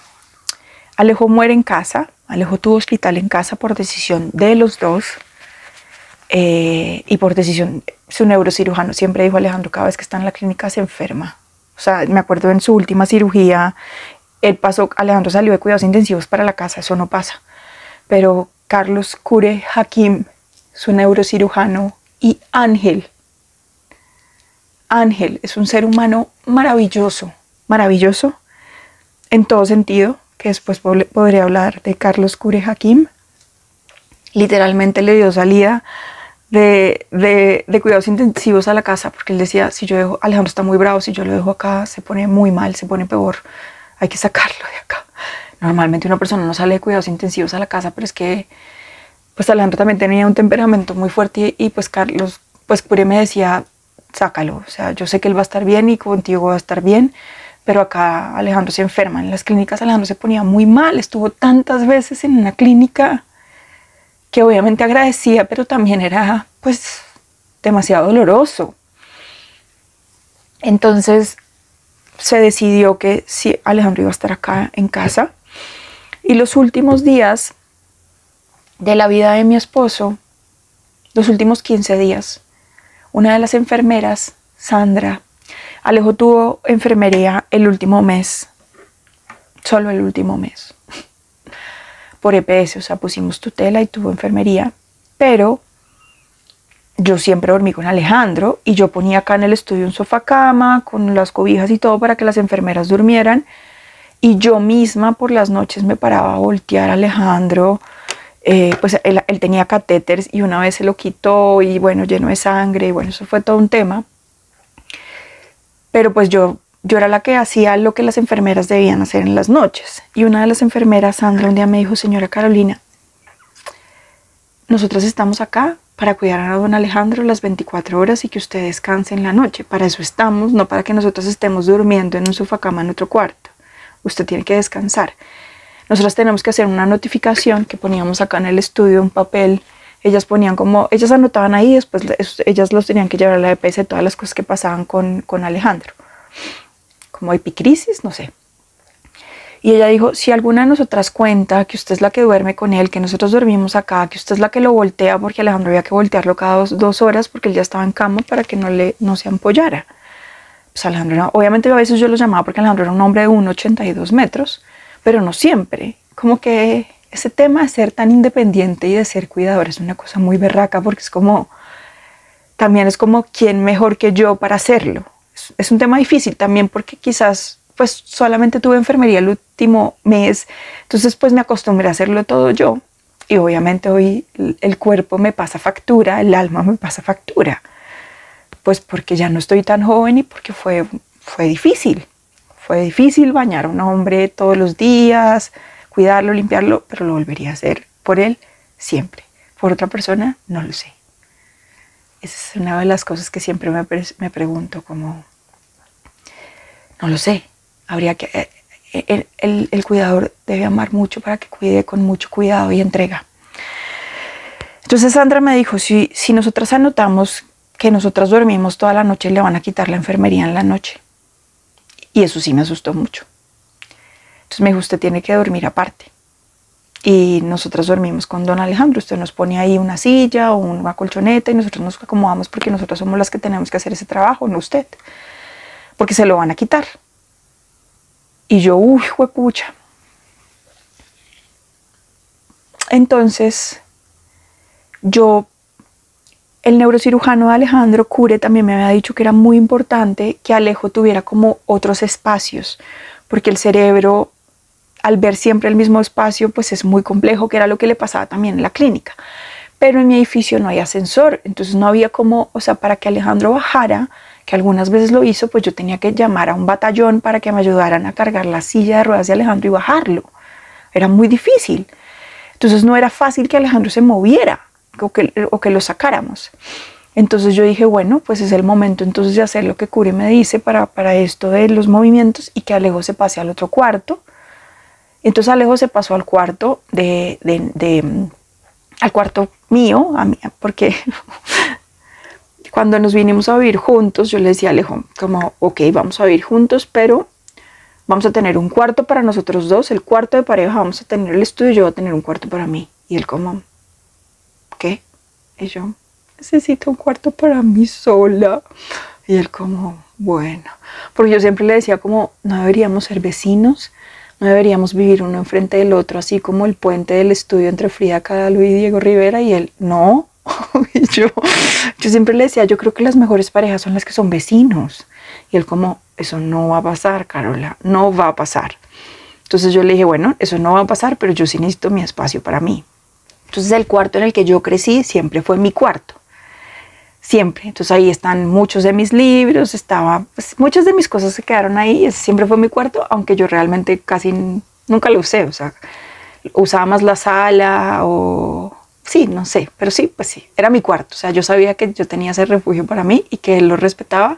Alejo muere en casa, Alejo tuvo hospital en casa por decisión de los dos y por decisión, su neurocirujano siempre dijo, Alejandro, cada vez que está en la clínica se enferma. O sea, me acuerdo en su última cirugía, Alejandro salió de cuidados intensivos para la casa, eso no pasa. Pero Carlos Kure Hakim, su neurocirujano, y Ángel es un ser humano maravilloso, maravilloso en todo sentido, que después podría hablar de Carlos Kure Hakim. Literalmente le dio salida de cuidados intensivos a la casa, porque él decía, si yo dejo, Alejandro está muy bravo, si yo lo dejo acá se pone muy mal, se pone peor, hay que sacarlo de acá. Normalmente una persona no sale de cuidados intensivos a la casa, pero es que pues Alejandro también tenía un temperamento muy fuerte y pues Carlos, pues Kure me decía, sácalo. O sea, yo sé que él va a estar bien y contigo va a estar bien, pero acá Alejandro se enferma. En las clínicas Alejandro se ponía muy mal, estuvo tantas veces en una clínica que obviamente agradecía, pero también era pues demasiado doloroso. Entonces se decidió que sí, Alejandro iba a estar acá en casa. Y los últimos días de la vida de mi esposo, los últimos 15 días, una de las enfermeras, Sandra, Alejo tuvo enfermería el último mes, solo el último mes, por EPS, o sea, pusimos tutela y tuvo enfermería, pero yo siempre dormí con Alejandro y yo ponía acá en el estudio un sofá cama con las cobijas y todo para que las enfermeras durmieran, y yo misma por las noches me paraba a voltear a Alejandro. Pues él tenía catéteres y una vez se lo quitó y bueno, lleno de sangre, y bueno, eso fue todo un tema. Pero pues yo era la que hacía lo que las enfermeras debían hacer en las noches. Y una de las enfermeras, Sandra, un día me dijo: señora Carolina, nosotras estamos acá para cuidar a don Alejandro las 24 horas y que usted descanse en la noche. Para eso estamos, no para que nosotros estemos durmiendo en un sofacama en otro cuarto. Usted tiene que descansar. Nosotras tenemos que hacer una notificación que poníamos acá en el estudio, un papel. Ellas ponían como, ellas anotaban ahí, después ellas los tenían que llevar a la EPS, todas las cosas que pasaban con Alejandro. Como epicrisis, no sé. Y ella dijo: si alguna de nosotras cuenta que usted es la que duerme con él, que nosotros dormimos acá, que usted es la que lo voltea, porque Alejandro había que voltearlo cada dos horas porque él ya estaba en cama para que no se ampollara. Pues Alejandro, obviamente a veces yo lo llamaba porque Alejandro era un hombre de 1,82 metros, pero no siempre. Como que ese tema de ser tan independiente y de ser cuidador es una cosa muy berraca, porque es como, también es como, ¿quién mejor que yo para hacerlo? Es un tema difícil también porque quizás pues solamente tuve enfermería el último mes, entonces pues me acostumbré a hacerlo todo yo, y obviamente hoy el cuerpo me pasa factura, el alma me pasa factura, pues porque ya no estoy tan joven y porque fue difícil. Fue difícil bañar a un hombre todos los días, cuidarlo, limpiarlo, pero lo volvería a hacer por él siempre. Por otra persona, no lo sé. Esa es una de las cosas que siempre me pregunto, como, no lo sé. Habría que, el cuidador debe amar mucho para que cuide con mucho cuidado y entrega. Entonces Sandra me dijo: si nosotras anotamos que nosotras dormimos toda la noche, le van a quitar la enfermería en la noche. Y eso sí me asustó mucho. Entonces me dijo: usted tiene que dormir aparte. Y nosotras dormimos con don Alejandro. Usted nos pone ahí una silla o una colchoneta y nosotros nos acomodamos, porque nosotras somos las que tenemos que hacer ese trabajo, no usted. Porque se lo van a quitar. Y yo, uy, juepucha. Entonces, el neurocirujano de Alejandro, Cure, también me había dicho que era muy importante que Alejo tuviera como otros espacios, porque el cerebro, al ver siempre el mismo espacio, pues es muy complejo, que era lo que le pasaba también en la clínica. Pero en mi edificio no hay ascensor, entonces no había como, o sea, para que Alejandro bajara, que algunas veces lo hizo, pues yo tenía que llamar a un batallón para que me ayudaran a cargar la silla de ruedas de Alejandro y bajarlo. Era muy difícil. Entonces no era fácil que Alejandro se moviera o que lo sacáramos. Entonces yo dije: bueno, pues es el momento entonces de hacer lo que Cure me dice para esto de los movimientos, y que Alejo se pase al otro cuarto. Entonces Alejo se pasó al cuarto al cuarto mío, porque cuando nos vinimos a vivir juntos, yo le decía a Alejo como: ok, vamos a vivir juntos, pero vamos a tener un cuarto para nosotros dos, el cuarto de pareja, vamos a tener el estudio, yo voy a tener un cuarto para mí. Y él como: ¿qué? Y yo: necesito un cuarto para mí sola. Y él como: bueno, porque yo siempre le decía como: no deberíamos ser vecinos, no deberíamos vivir uno enfrente del otro, así como el puente del estudio entre Frida Kahlo y Diego Rivera. Y él: no. Y yo siempre le decía: yo creo que las mejores parejas son las que son vecinos. Y él como: eso no va a pasar, Carola, no va a pasar. Entonces yo le dije: bueno, eso no va a pasar, pero yo sí necesito mi espacio para mí. Entonces el cuarto en el que yo crecí siempre fue mi cuarto. Siempre. Entonces ahí están muchos de mis libros, pues, muchas de mis cosas se quedaron ahí. Ese siempre fue mi cuarto, aunque yo realmente casi nunca lo usé. O sea, usaba más la sala o sí, no sé, pero sí, pues sí, era mi cuarto. O sea, yo sabía que yo tenía ese refugio para mí y que él lo respetaba,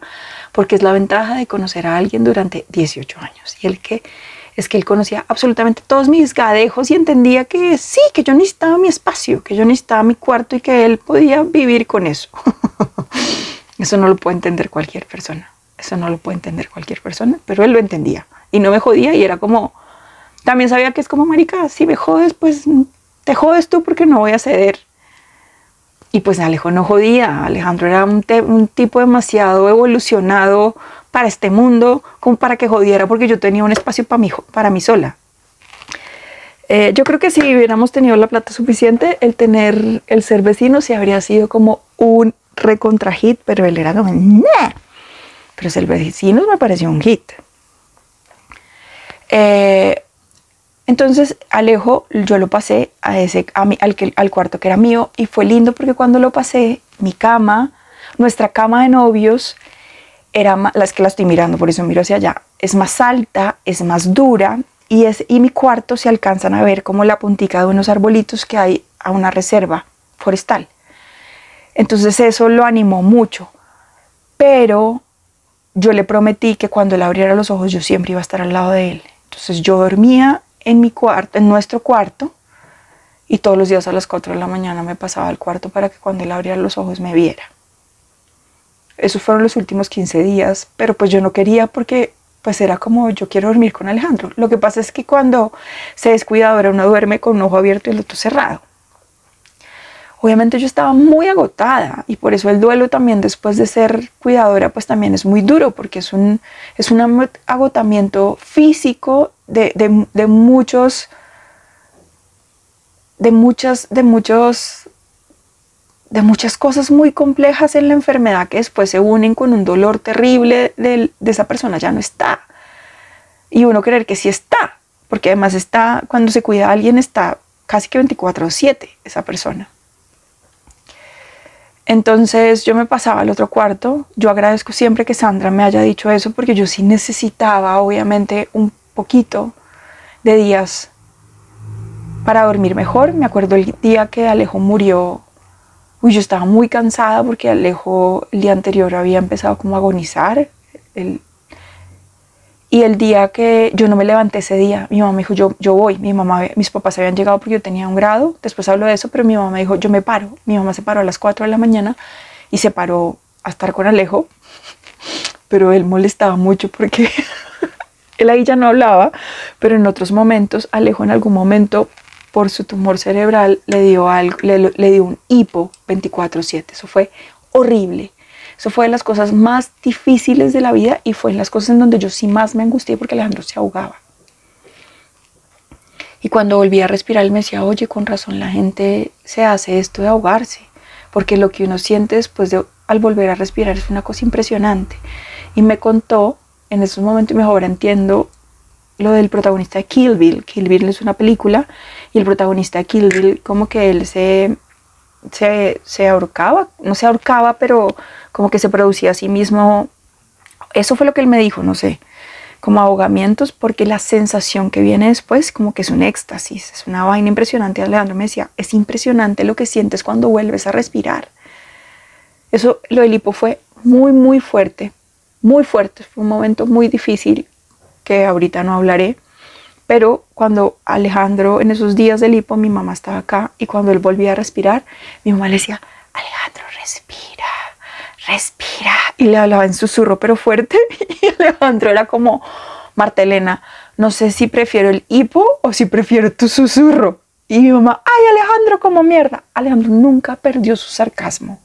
porque es la ventaja de conocer a alguien durante 18 años. Y es que él conocía absolutamente todos mis gadejos y entendía que sí, que yo necesitaba mi espacio, que yo necesitaba mi cuarto y que él podía vivir con eso. Eso no lo puede entender cualquier persona. Eso no lo puede entender cualquier persona, pero él lo entendía y no me jodía y era como, también sabía que es como, marica, si me jodes, pues te jodes tú porque no voy a ceder. Y pues Alejo no jodía. Alejandro era un tipo demasiado evolucionado para este mundo como para que jodiera, porque yo tenía un espacio para mí sola. Yo creo que si hubiéramos tenido la plata suficiente, el ser vecino sí habría sido como un recontra hit, pero él era como, nah. Pero ser vecino me pareció un hit. Entonces Alejo yo lo pasé al cuarto que era mío, y fue lindo porque cuando lo pasé, mi cama, nuestra cama de novios, las que la estoy mirando, por eso miro hacia allá, es más alta, es más dura, y mi cuarto se alcanzan a ver como la puntica de unos arbolitos que hay a una reserva forestal. Entonces eso lo animó mucho, pero yo le prometí que cuando él abriera los ojos yo siempre iba a estar al lado de él. Entonces yo dormía en mi cuarto, en nuestro cuarto, y todos los días a las 4 de la mañana me pasaba al cuarto para que cuando él abriera los ojos me viera. Esos fueron los últimos 15 días, pero pues yo no quería, porque pues era como, yo quiero dormir con Alejandro. Lo que pasa es que cuando se descuida, ahora uno duerme con un ojo abierto y el otro cerrado. Obviamente yo estaba muy agotada, y por eso el duelo también después de ser cuidadora pues también es muy duro, porque es un agotamiento físico de muchas cosas muy complejas en la enfermedad, que después se unen con un dolor terrible de esa persona ya no está, y uno creer que sí está, porque además está, cuando se cuida a alguien, está casi que 24/7 esa persona. Entonces yo me pasaba al otro cuarto. Yo agradezco siempre que Sandra me haya dicho eso, porque yo sí necesitaba obviamente un poquito de días para dormir mejor. Me acuerdo el día que Alejo murió, yo estaba muy cansada porque Alejo el día anterior había empezado como a agonizar. Y el día que yo no me levanté ese día, mi mamá me dijo, yo voy. Mis papás habían llegado porque yo tenía un grado, después hablo de eso, pero mi mamá me dijo, yo me paro. Mi mamá se paró a las 4 de la mañana y se paró a estar con Alejo, pero él molestaba mucho porque él ahí ya no hablaba, pero en otros momentos, Alejo en algún momento, por su tumor cerebral, le dio un hipo 24/7. Eso fue horrible. Eso fue de las cosas más difíciles de la vida, y fue en las cosas en donde yo sí más me angustié, porque Alejandro se ahogaba. Y cuando volví a respirar, él me decía, oye, con razón la gente se hace esto de ahogarse, porque lo que uno siente después al volver a respirar es una cosa impresionante. Y me contó, en esos momentos, y mejor entiendo lo del protagonista de Kill Bill. Kill Bill es una película, y el protagonista de Kill Bill, como que él se ahorcaba, no se ahorcaba, pero como que se producía a sí mismo. Eso fue lo que él me dijo, no sé, como ahogamientos, porque la sensación que viene después como que es un éxtasis, es una vaina impresionante. Alejandro me decía, es impresionante lo que sientes cuando vuelves a respirar. Eso, lo del hipo fue muy, muy fuerte, fue un momento muy difícil que ahorita no hablaré. Pero cuando Alejandro, en esos días del hipo, mi mamá estaba acá, y cuando él volvía a respirar, mi mamá le decía, Alejandro, respira, respira. Y le hablaba en susurro, pero fuerte. Y Alejandro era como, Marta Elena, no sé si prefiero el hipo o si prefiero tu susurro. Y mi mamá, ay, Alejandro, como mierda. Alejandro nunca perdió su sarcasmo.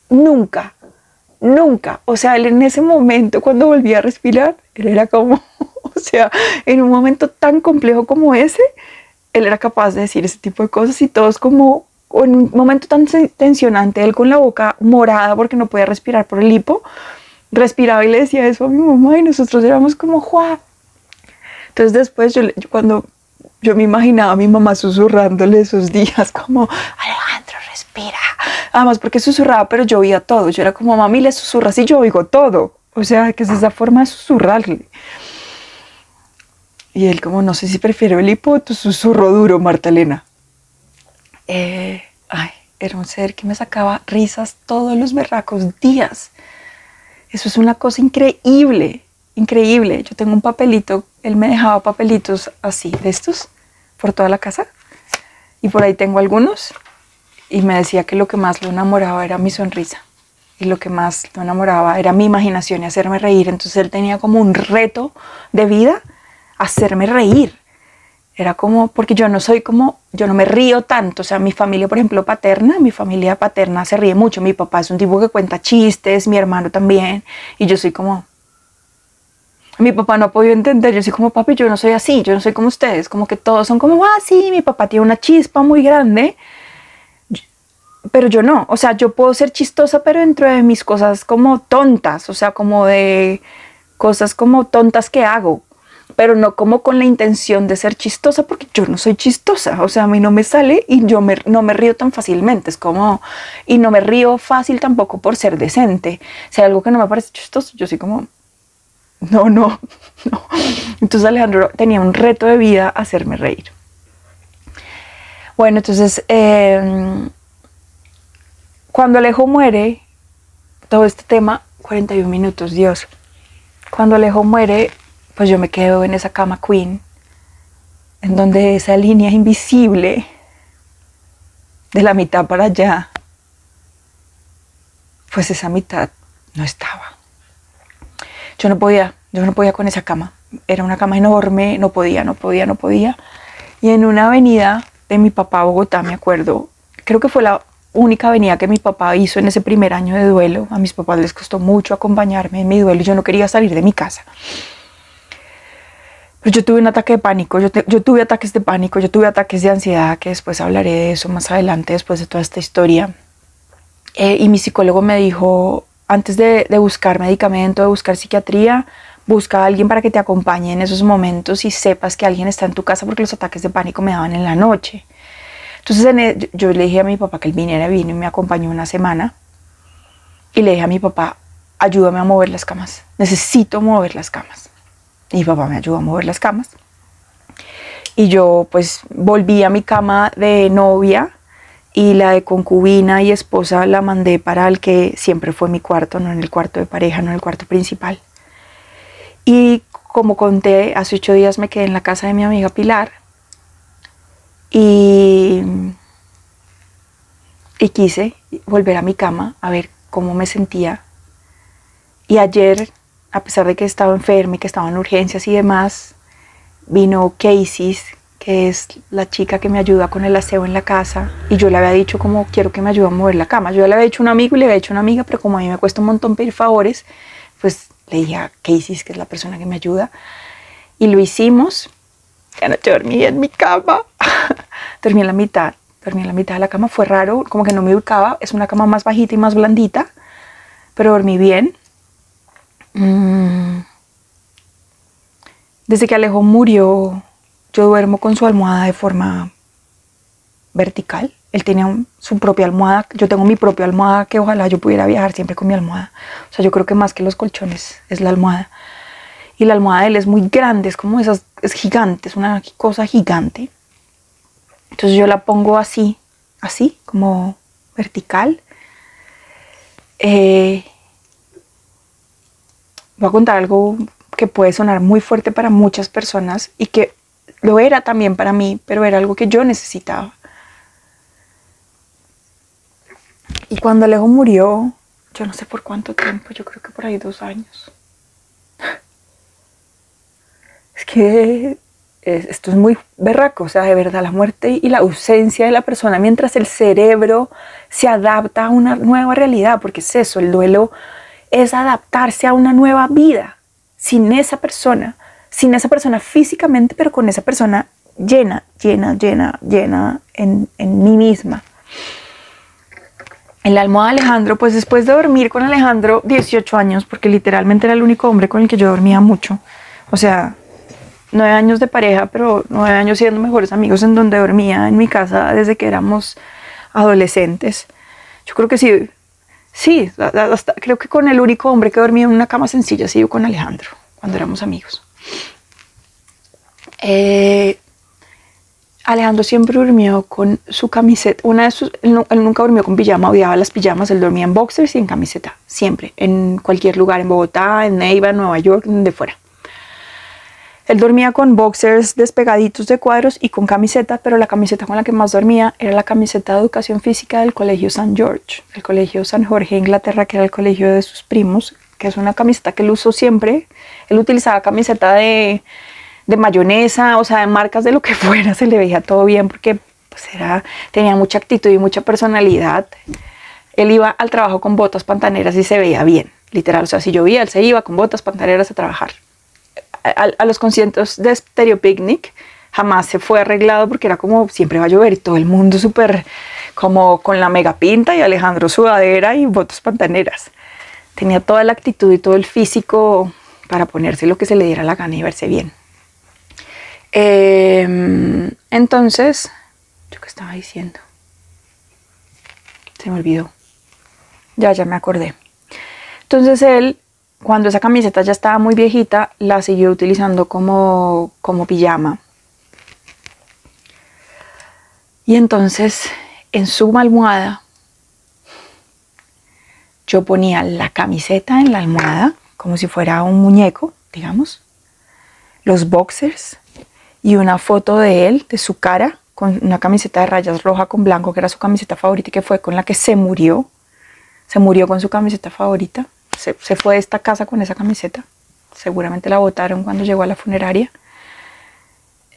Nunca, nunca. O sea, él en ese momento, cuando volvía a respirar, él era como... O sea, en un momento tan complejo como ese, él era capaz de decir ese tipo de cosas, y todos como, en un momento tan tensionante, él con la boca morada porque no podía respirar por el hipo, respiraba y le decía eso a mi mamá, y nosotros éramos como, ¡juá! Entonces después, cuando yo me imaginaba a mi mamá susurrándole esos días como, Alejandro, respira. Además porque susurraba, pero yo oía todo. Yo era como, mami, le susurras y yo oigo todo. O sea, que es esa forma de susurrarle. Y él como, no sé si prefiero el hipo o tu susurro duro, Marta Elena. ay, era un ser que me sacaba risas todos los berracos días. Eso es una cosa increíble, increíble. Yo tengo un papelito, él me dejaba papelitos así, de estos, por toda la casa. Y por ahí tengo algunos. Y me decía que lo que más lo enamoraba era mi sonrisa. Y lo que más lo enamoraba era mi imaginación y hacerme reír. Entonces él tenía como un reto de vida, hacerme reír. Era como, porque yo no me río tanto. O sea, mi familia, por ejemplo, mi familia paterna se ríe mucho. Mi papá es un tipo que cuenta chistes, mi hermano también. Y yo soy como, mi papá no ha podido entender. Yo soy como, papi, yo no soy así, yo no soy como ustedes. Como que todos son como, sí, mi papá tiene una chispa muy grande. Pero yo no, o sea, yo puedo ser chistosa, pero dentro de mis cosas como tontas, o sea, como de cosas como tontas que hago, pero no como con la intención de ser chistosa, porque yo no soy chistosa, o sea, a mí no me sale y no me río tan fácilmente, es como, y no me río fácil tampoco por ser decente. Si hay algo que no me parece chistoso, yo soy como, no. Entonces Alejandro tenía un reto de vida, hacerme reír. Bueno, entonces, cuando Alejo muere, todo este tema, 41 minutos, Dios. Cuando Alejo muere, pues yo me quedo en esa cama queen, en donde esa línea invisible de la mitad para allá, pues esa mitad no estaba. Yo no podía con esa cama. Era una cama enorme, no podía. Y en una avenida de mi papá, Bogotá, me acuerdo, creo que fue la única avenida que mi papá hizo en ese primer año de duelo. A mis papás les costó mucho acompañarme en mi duelo y yo no quería salir de mi casa. Pero yo tuve un ataque de pánico, yo tuve ataques de pánico, yo tuve ataques de ansiedad, que después hablaré de eso más adelante, después de toda esta historia. Y mi psicólogo me dijo, antes de buscar medicamento, de buscar psiquiatría, busca a alguien para que te acompañe en esos momentos y sepas que alguien está en tu casa, porque los ataques de pánico me daban en la noche. Entonces yo le dije a mi papá que él vino y me acompañó una semana. Y le dije a mi papá, ayúdame a mover las camas. Necesito mover las camas. Y mi papá me ayudó a mover las camas. Y yo pues volví a mi cama de novia y la de concubina y esposa la mandé para el que siempre fue mi cuarto, no en el cuarto de pareja, no en el cuarto principal. Y como conté, hace 8 días me quedé en la casa de mi amiga Pilar. Y quise volver a mi cama a ver cómo me sentía. Y ayer, a pesar de que estaba enferma y que estaba en urgencias y demás, vino Casey, que es la chica que me ayuda con el aseo en la casa. Y yo le había dicho como, quiero que me ayude a mover la cama. Yo le había dicho a un amigo y le había dicho a una amiga, pero como a mí me cuesta un montón pedir favores, pues le dije a Casey, que es la persona que me ayuda. Y lo hicimos. Anoche dormí en mi cama. Dormí en la mitad de la cama. Fue raro, como que no me ubicaba. Es una cama más bajita y más blandita, pero dormí bien. Desde que Alejo murió, yo duermo con su almohada de forma vertical. Él tenía su propia almohada. Yo tengo mi propia almohada, que ojalá yo pudiera viajar siempre con mi almohada. O sea, yo creo que más que los colchones es la almohada. Y la almohada de él es muy grande, es como esas, es gigante, es una cosa gigante. Entonces yo la pongo así, como vertical. Voy a contar algo que puede sonar muy fuerte para muchas personas y que lo era también para mí, pero era algo que yo necesitaba. Y cuando Alejo murió, yo no sé por cuánto tiempo, yo creo que por ahí 2 años. Es que esto es muy berraco, o sea, de verdad, la muerte y la ausencia de la persona mientras el cerebro se adapta a una nueva realidad, porque es eso, el duelo es adaptarse a una nueva vida, sin esa persona físicamente, pero con esa persona llena en mí misma. En la almohada de Alejandro, pues después de dormir con Alejandro 18 años, porque literalmente era el único hombre con el que yo dormía mucho, o sea, 9 años de pareja, pero 9 años siendo mejores amigos, en donde dormía en mi casa desde que éramos adolescentes. Yo creo que sí, hasta, creo que con el único hombre que dormía en una cama sencilla, sí, yo con Alejandro, cuando éramos amigos. Alejandro siempre durmió con su camiseta. Él nunca durmió con pijama, odiaba las pijamas. Él dormía en boxers y en camiseta, siempre, en cualquier lugar, en Bogotá, en Neiva, en Nueva York, donde fuera. Él dormía con boxers despegaditos de cuadros y con camiseta, pero la camiseta con la que más dormía era la camiseta de educación física del colegio St. George, el colegio San Jorge, Inglaterra, que era el colegio de sus primos, que es una camiseta que él usó siempre. Él utilizaba camiseta de mayonesa, o sea, de marcas de lo que fuera, se le veía todo bien porque pues tenía mucha actitud y mucha personalidad. Él iba al trabajo con botas pantaneras y se veía bien, literal. O sea, si llovía, él se iba con botas pantaneras a trabajar. A los conciertos de Stereo Picnic jamás se fue arreglado porque era como siempre va a llover y todo el mundo súper como con la mega pinta y Alejandro sudadera y botas pantaneras. Tenía toda la actitud y todo el físico para ponerse lo que se le diera la gana y verse bien. Entonces, ¿yo qué estaba diciendo? Se me olvidó. Ya me acordé. Entonces él, cuando esa camiseta ya estaba muy viejita, la siguió utilizando como pijama. Y entonces, en su almohada, yo ponía la camiseta en la almohada, como si fuera un muñeco, digamos, los boxers y una foto de él, de su cara, con una camiseta de rayas roja con blanco, que era su camiseta favorita y que fue con la que se murió. Se murió con su camiseta favorita. Se fue de esta casa con esa camiseta. Seguramente la botaron cuando llegó a la funeraria.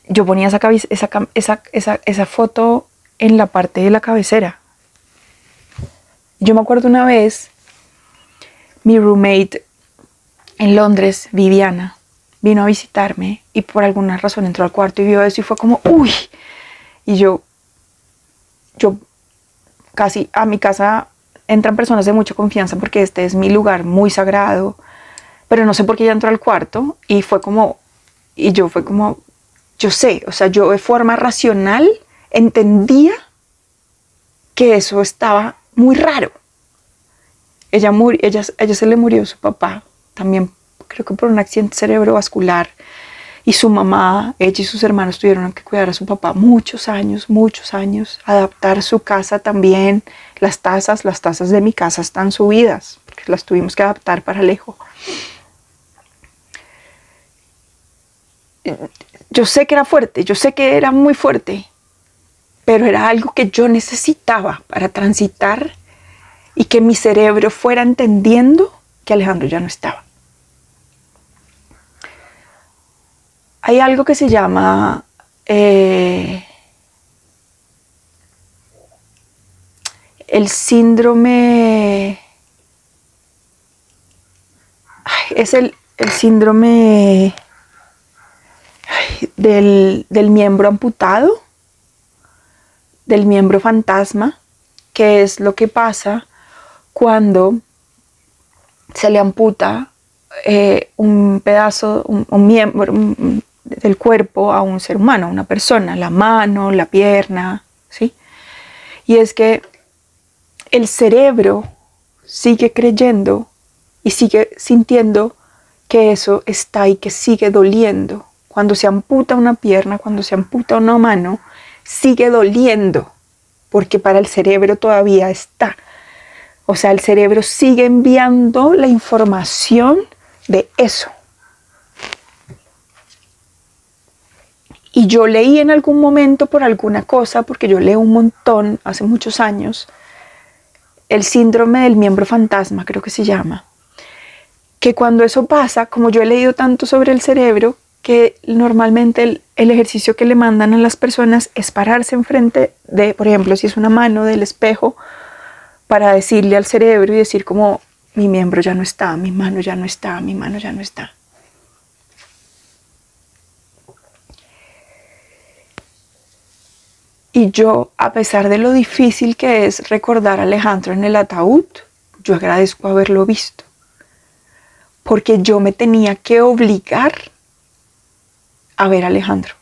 Yo ponía esa foto en la parte de la cabecera. Yo me acuerdo una vez, mi roommate en Londres, Viviana, vino a visitarme y por alguna razón entró al cuarto y vio eso y fue como ¡uy! Y yo casi a mi casa entran personas de mucha confianza porque este es mi lugar muy sagrado, pero no sé por qué ella entró al cuarto y fue como, yo sé, o sea, yo de forma racional entendía que eso estaba muy raro. Ella se le murió su papá, también creo que por un accidente cerebrovascular, y su mamá, ella y sus hermanos tuvieron que cuidar a su papá muchos años, adaptar su casa también. Las tazas de mi casa están subidas, porque las tuvimos que adaptar para Alejo. Yo sé que era fuerte, yo sé que era muy fuerte, pero era algo que yo necesitaba para transitar y que mi cerebro fuera entendiendo que Alejandro ya no estaba. Hay algo que se llama el síndrome, es el síndrome del miembro amputado, del miembro fantasma, que es lo que pasa cuando se le amputa un pedazo, un miembro del cuerpo a un ser humano, a una persona, la mano, la pierna, ¿sí? Y es que el cerebro sigue creyendo y sigue sintiendo que eso está y que sigue doliendo. Cuando se amputa una pierna, cuando se amputa una mano, sigue doliendo, porque para el cerebro todavía está. O sea, el cerebro sigue enviando la información de eso. Y yo leí en algún momento por alguna cosa, porque yo leo un montón hace muchos años, el síndrome del miembro fantasma, creo que se llama, que cuando eso pasa, como yo he leído tanto sobre el cerebro, que normalmente el ejercicio que le mandan a las personas es pararse enfrente de, por ejemplo, si es una mano, del espejo, para decirle al cerebro y decir como, mi miembro ya no está, mi mano ya no está, mi mano ya no está. Y yo, a pesar de lo difícil que es recordar a Alejandro en el ataúd, yo agradezco haberlo visto. Porque yo me tenía que obligar a ver a Alejandro.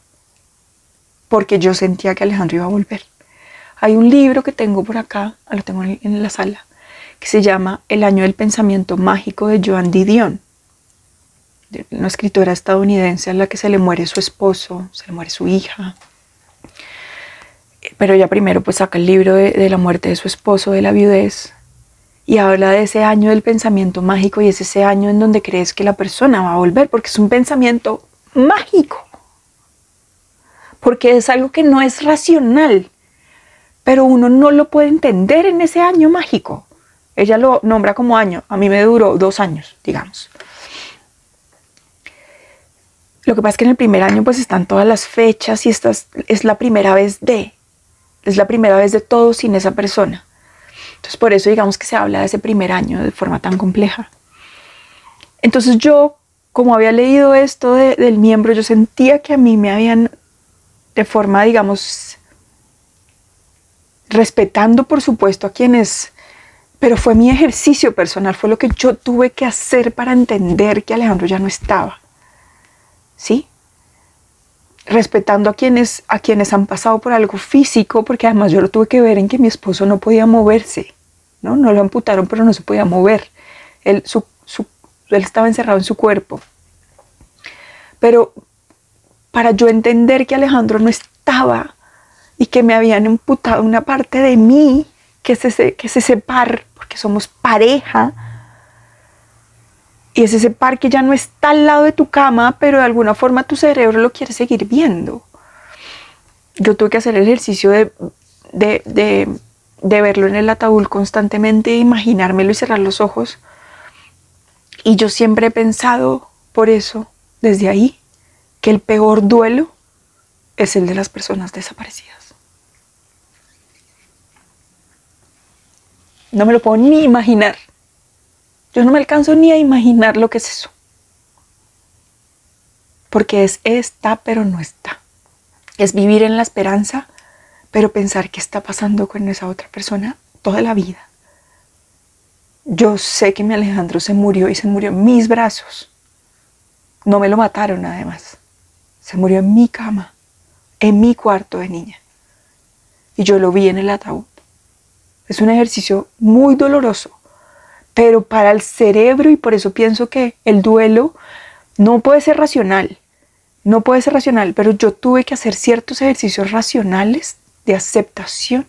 Porque yo sentía que Alejandro iba a volver. Hay un libro que tengo por acá, lo tengo en la sala, que se llama El año del pensamiento mágico de Joan Didion. Una escritora estadounidense a la que se le muere su esposo, se le muere su hija. Pero ella primero pues saca el libro de la muerte de su esposo, de la viudez, y habla de ese año del pensamiento mágico, y es ese año en donde crees que la persona va a volver, porque es un pensamiento mágico, porque es algo que no es racional, pero uno no lo puede entender en ese año mágico. Ella lo nombra como año, a mí me duró 2 años, digamos. Lo que pasa es que en el primer año pues están todas las fechas y esta es la primera vez de todo sin esa persona. Entonces por eso digamos que se habla de ese primer año de forma tan compleja. Entonces yo, como había leído esto del miembro, yo sentía que a mí me habían, de forma digamos, respetando por supuesto a quienes, pero fue mi ejercicio personal, fue lo que yo tuve que hacer para entender que Alejandro ya no estaba. ¿Sí? Respetando a quienes han pasado por algo físico, porque además yo lo tuve que ver en que mi esposo no podía moverse, ¿no? No lo amputaron, pero no se podía mover. Él estaba encerrado en su cuerpo. Pero para yo entender que Alejandro no estaba y que me habían amputado una parte de mí, que es ese par, porque somos pareja, y es ese par que ya no está al lado de tu cama, pero de alguna forma tu cerebro lo quiere seguir viendo. Yo tuve que hacer el ejercicio de verlo en el ataúd constantemente, imaginármelo y cerrar los ojos. Y yo siempre he pensado, por eso, desde ahí, que el peor duelo es el de las personas desaparecidas. No me lo puedo ni imaginar. Yo no me alcanzo ni a imaginar lo que es eso. Porque está, pero no está. Es vivir en la esperanza, pero pensar qué está pasando con esa otra persona toda la vida. Yo sé que mi Alejandro se murió y se murió en mis brazos. No me lo mataron además. Se murió en mi cama, en mi cuarto de niña. Y yo lo vi en el ataúd. Es un ejercicio muy doloroso, pero para el cerebro, y por eso pienso que el duelo no puede ser racional, pero yo tuve que hacer ciertos ejercicios racionales de aceptación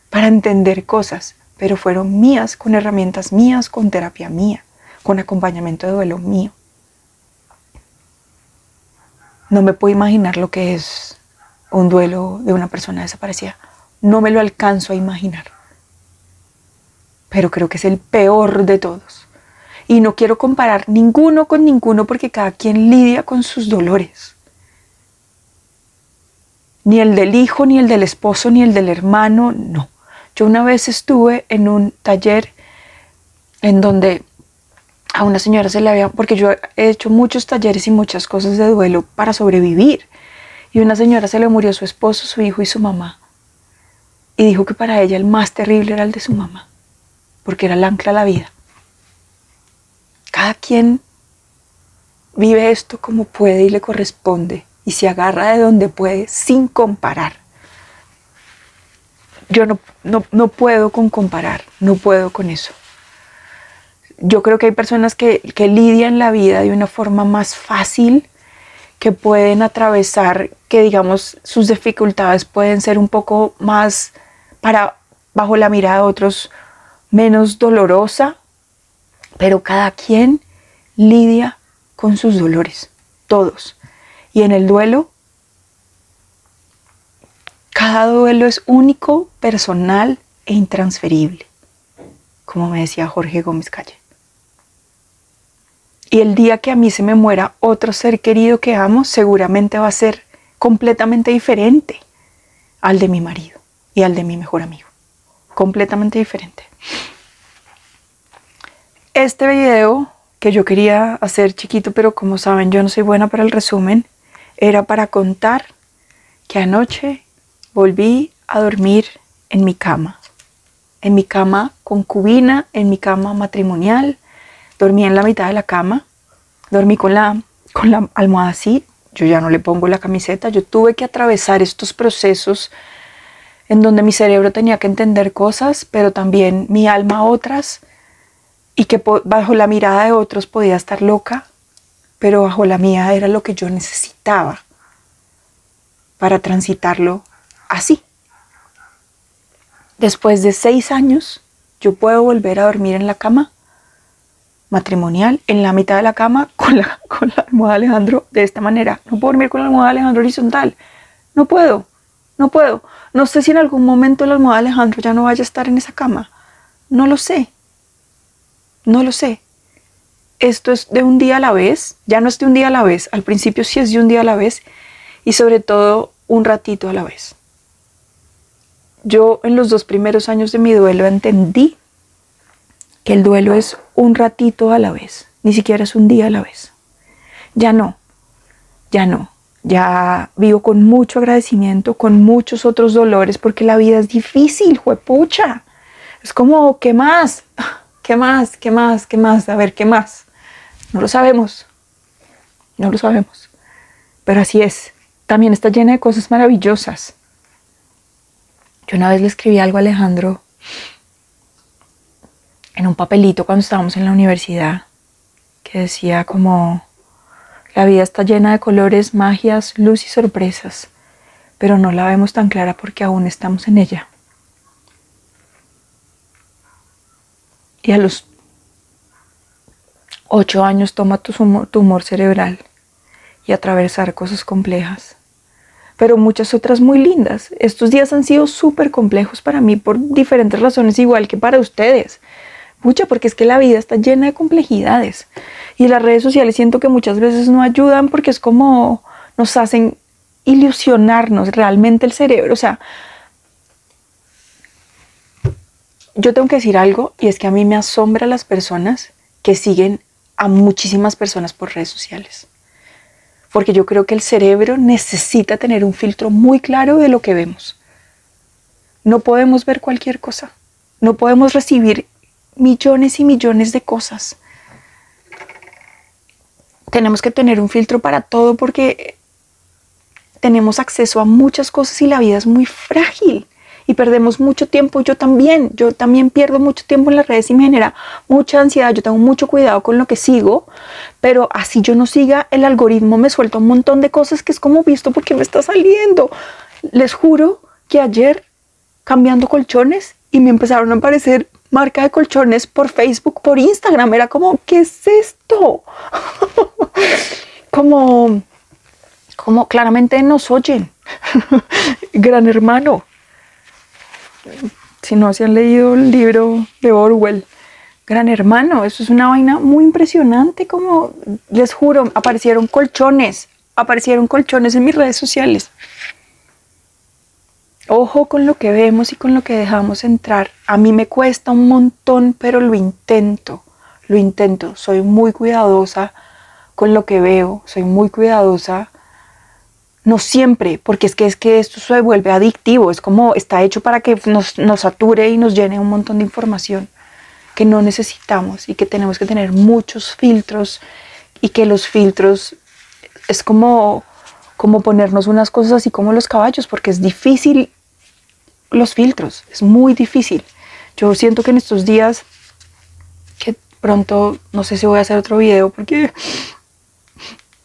para entender cosas, pero fueron mías, con herramientas mías, con terapia mía, con acompañamiento de duelo mío. No me puedo imaginar lo que es un duelo de una persona desaparecida. No me lo alcanzo a imaginar. Pero creo que es el peor de todos. Y no quiero comparar ninguno con ninguno porque cada quien lidia con sus dolores. Ni el del hijo, ni el del esposo, ni el del hermano, no. Yo una vez estuve en un taller en donde a una señora se le había, porque yo he hecho muchos talleres y muchas cosas de duelo para sobrevivir. Y a una señora se le murió su esposo, su hijo y su mamá. Y dijo que para ella el más terrible era el de su mamá, porque era el ancla a la vida. Cada quien vive esto como puede y le corresponde, y se agarra de donde puede sin comparar. Yo no puedo con comparar, no puedo con eso. Yo creo que hay personas que lidian la vida de una forma más fácil, que pueden atravesar, que digamos sus dificultades pueden ser un poco más bajo la mirada de otros, menos dolorosa, pero cada quien lidia con sus dolores, todos. Y en el duelo, cada duelo es único, personal e intransferible, como me decía Jorge Gómez Calle. Y el día que a mí se me muera otro ser querido que amo, seguramente va a ser completamente diferente al de mi marido y al de mi mejor amigo. Completamente diferente. Este video que yo quería hacer chiquito, pero como saben yo no soy buena para el resumen, era para contar que anoche volví a dormir en mi cama concubina, en mi cama matrimonial. Dormí en la mitad de la cama, dormí con la almohada así, yo ya no le pongo la camiseta. Yo tuve que atravesar estos procesos en donde mi cerebro tenía que entender cosas, pero también mi alma otras, y que bajo la mirada de otros podía estar loca, pero bajo la mía era lo que yo necesitaba para transitarlo así, después de 6 años, yo puedo volver a dormir en la cama matrimonial, en la mitad de la cama, con la almohada de Alejandro de esta manera. No puedo dormir con la almohada de Alejandro horizontal. No puedo. No sé si en algún momento la almohada de Alejandro ya no vaya a estar en esa cama. No lo sé. Esto es de un día a la vez. Ya no es de un día a la vez. Al principio sí es de un día a la vez. Y sobre todo, un ratito a la vez. Yo en los 2 primeros años de mi duelo entendí que el duelo es un ratito a la vez, ni siquiera es un día a la vez. Ya no. Ya vivo con mucho agradecimiento, con muchos otros dolores, porque la vida es difícil, juepucha. Es como, ¿qué más? ¿Qué más? A ver, ¿qué más? No lo sabemos. Pero así es. También está llena de cosas maravillosas. Yo una vez le escribí algo a Alejandro en un papelito cuando estábamos en la universidad, que decía como: la vida está llena de colores, magias, luz y sorpresas, pero no la vemos tan clara porque aún estamos en ella. Y a los 8 años toma tu tumor cerebral y atravesar cosas complejas, pero muchas otras muy lindas. Estos días han sido súper complejos para mí por diferentes razones, igual que para ustedes. Mucha, porque es que la vida está llena de complejidades y las redes sociales siento que muchas veces no ayudan porque es como nos hacen ilusionarnos realmente el cerebro. O sea, yo tengo que decir algo, y es que a mí me asombra las personas que siguen a muchísimas personas por redes sociales, porque yo creo que el cerebro necesita tener un filtro muy claro de lo que vemos. No podemos ver cualquier cosa, no podemos recibir millones y millones de cosas. Tenemos que tener un filtro para todo porque tenemos acceso a muchas cosas y la vida es muy frágil y perdemos mucho tiempo. Yo también pierdo mucho tiempo en las redes y me genera mucha ansiedad. Yo tengo mucho cuidado con lo que sigo, pero así yo no siga, el algoritmo me suelta un montón de cosas que es como, visto porque me está saliendo. Les juro que ayer, cambiando colchones, y me empezaron a aparecer marca de colchones por Facebook, por Instagram. Era como, ¿qué es esto? como claramente nos oyen. Gran Hermano. Si no se han leído el libro de Orwell, Gran Hermano, eso es una vaina muy impresionante. Como les juro, aparecieron colchones en mis redes sociales. Ojo con lo que vemos y con lo que dejamos entrar. A mí me cuesta un montón, pero lo intento. Soy muy cuidadosa con lo que veo, soy muy cuidadosa. No siempre, porque es que esto se vuelve adictivo. Es como, está hecho para que nos sature y nos llene un montón de información que no necesitamos y que tenemos que tener muchos filtros, y que los filtros es como ponernos unas cosas así como los caballos, porque es difícil los filtros, es muy difícil. Yo siento que en estos días, que pronto, no sé si voy a hacer otro video, porque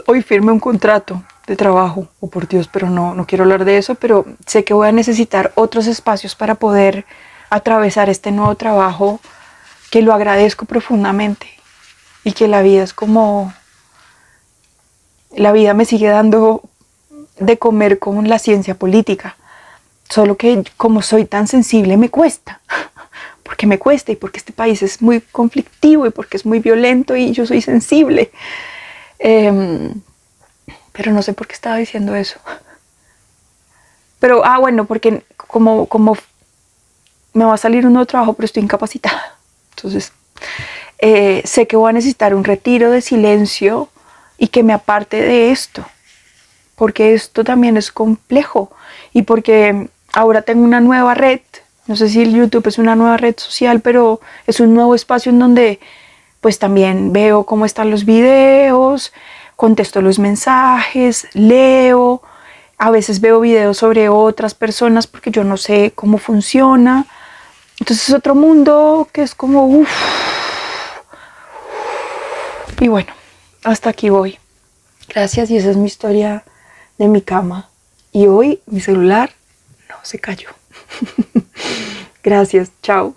hoy firmé un contrato de trabajo, oh por Dios, pero no quiero hablar de eso, pero sé que voy a necesitar otros espacios para poder atravesar este nuevo trabajo, que lo agradezco profundamente, y que la vida es como, la vida me sigue dando de comer con la ciencia política, solo que como soy tan sensible me cuesta, porque me cuesta y porque este país es muy conflictivo y porque es muy violento y yo soy sensible. Pero no sé por qué estaba diciendo eso. Pero, bueno, porque como me va a salir un nuevo trabajo, pero estoy incapacitada. Entonces, sé que voy a necesitar un retiro de silencio y que me aparte de esto, porque esto también es complejo, y porque ahora tengo una nueva red. No sé si el YouTube es una nueva red social, pero es un nuevo espacio en donde pues también veo cómo están los videos, contesto los mensajes, leo, a veces veo videos sobre otras personas porque yo no sé cómo funciona. Entonces es otro mundo que es como uff. Y bueno, hasta aquí voy. Gracias, y esa es mi historia de mi cama. Y hoy mi celular no se cayó. Gracias, chao.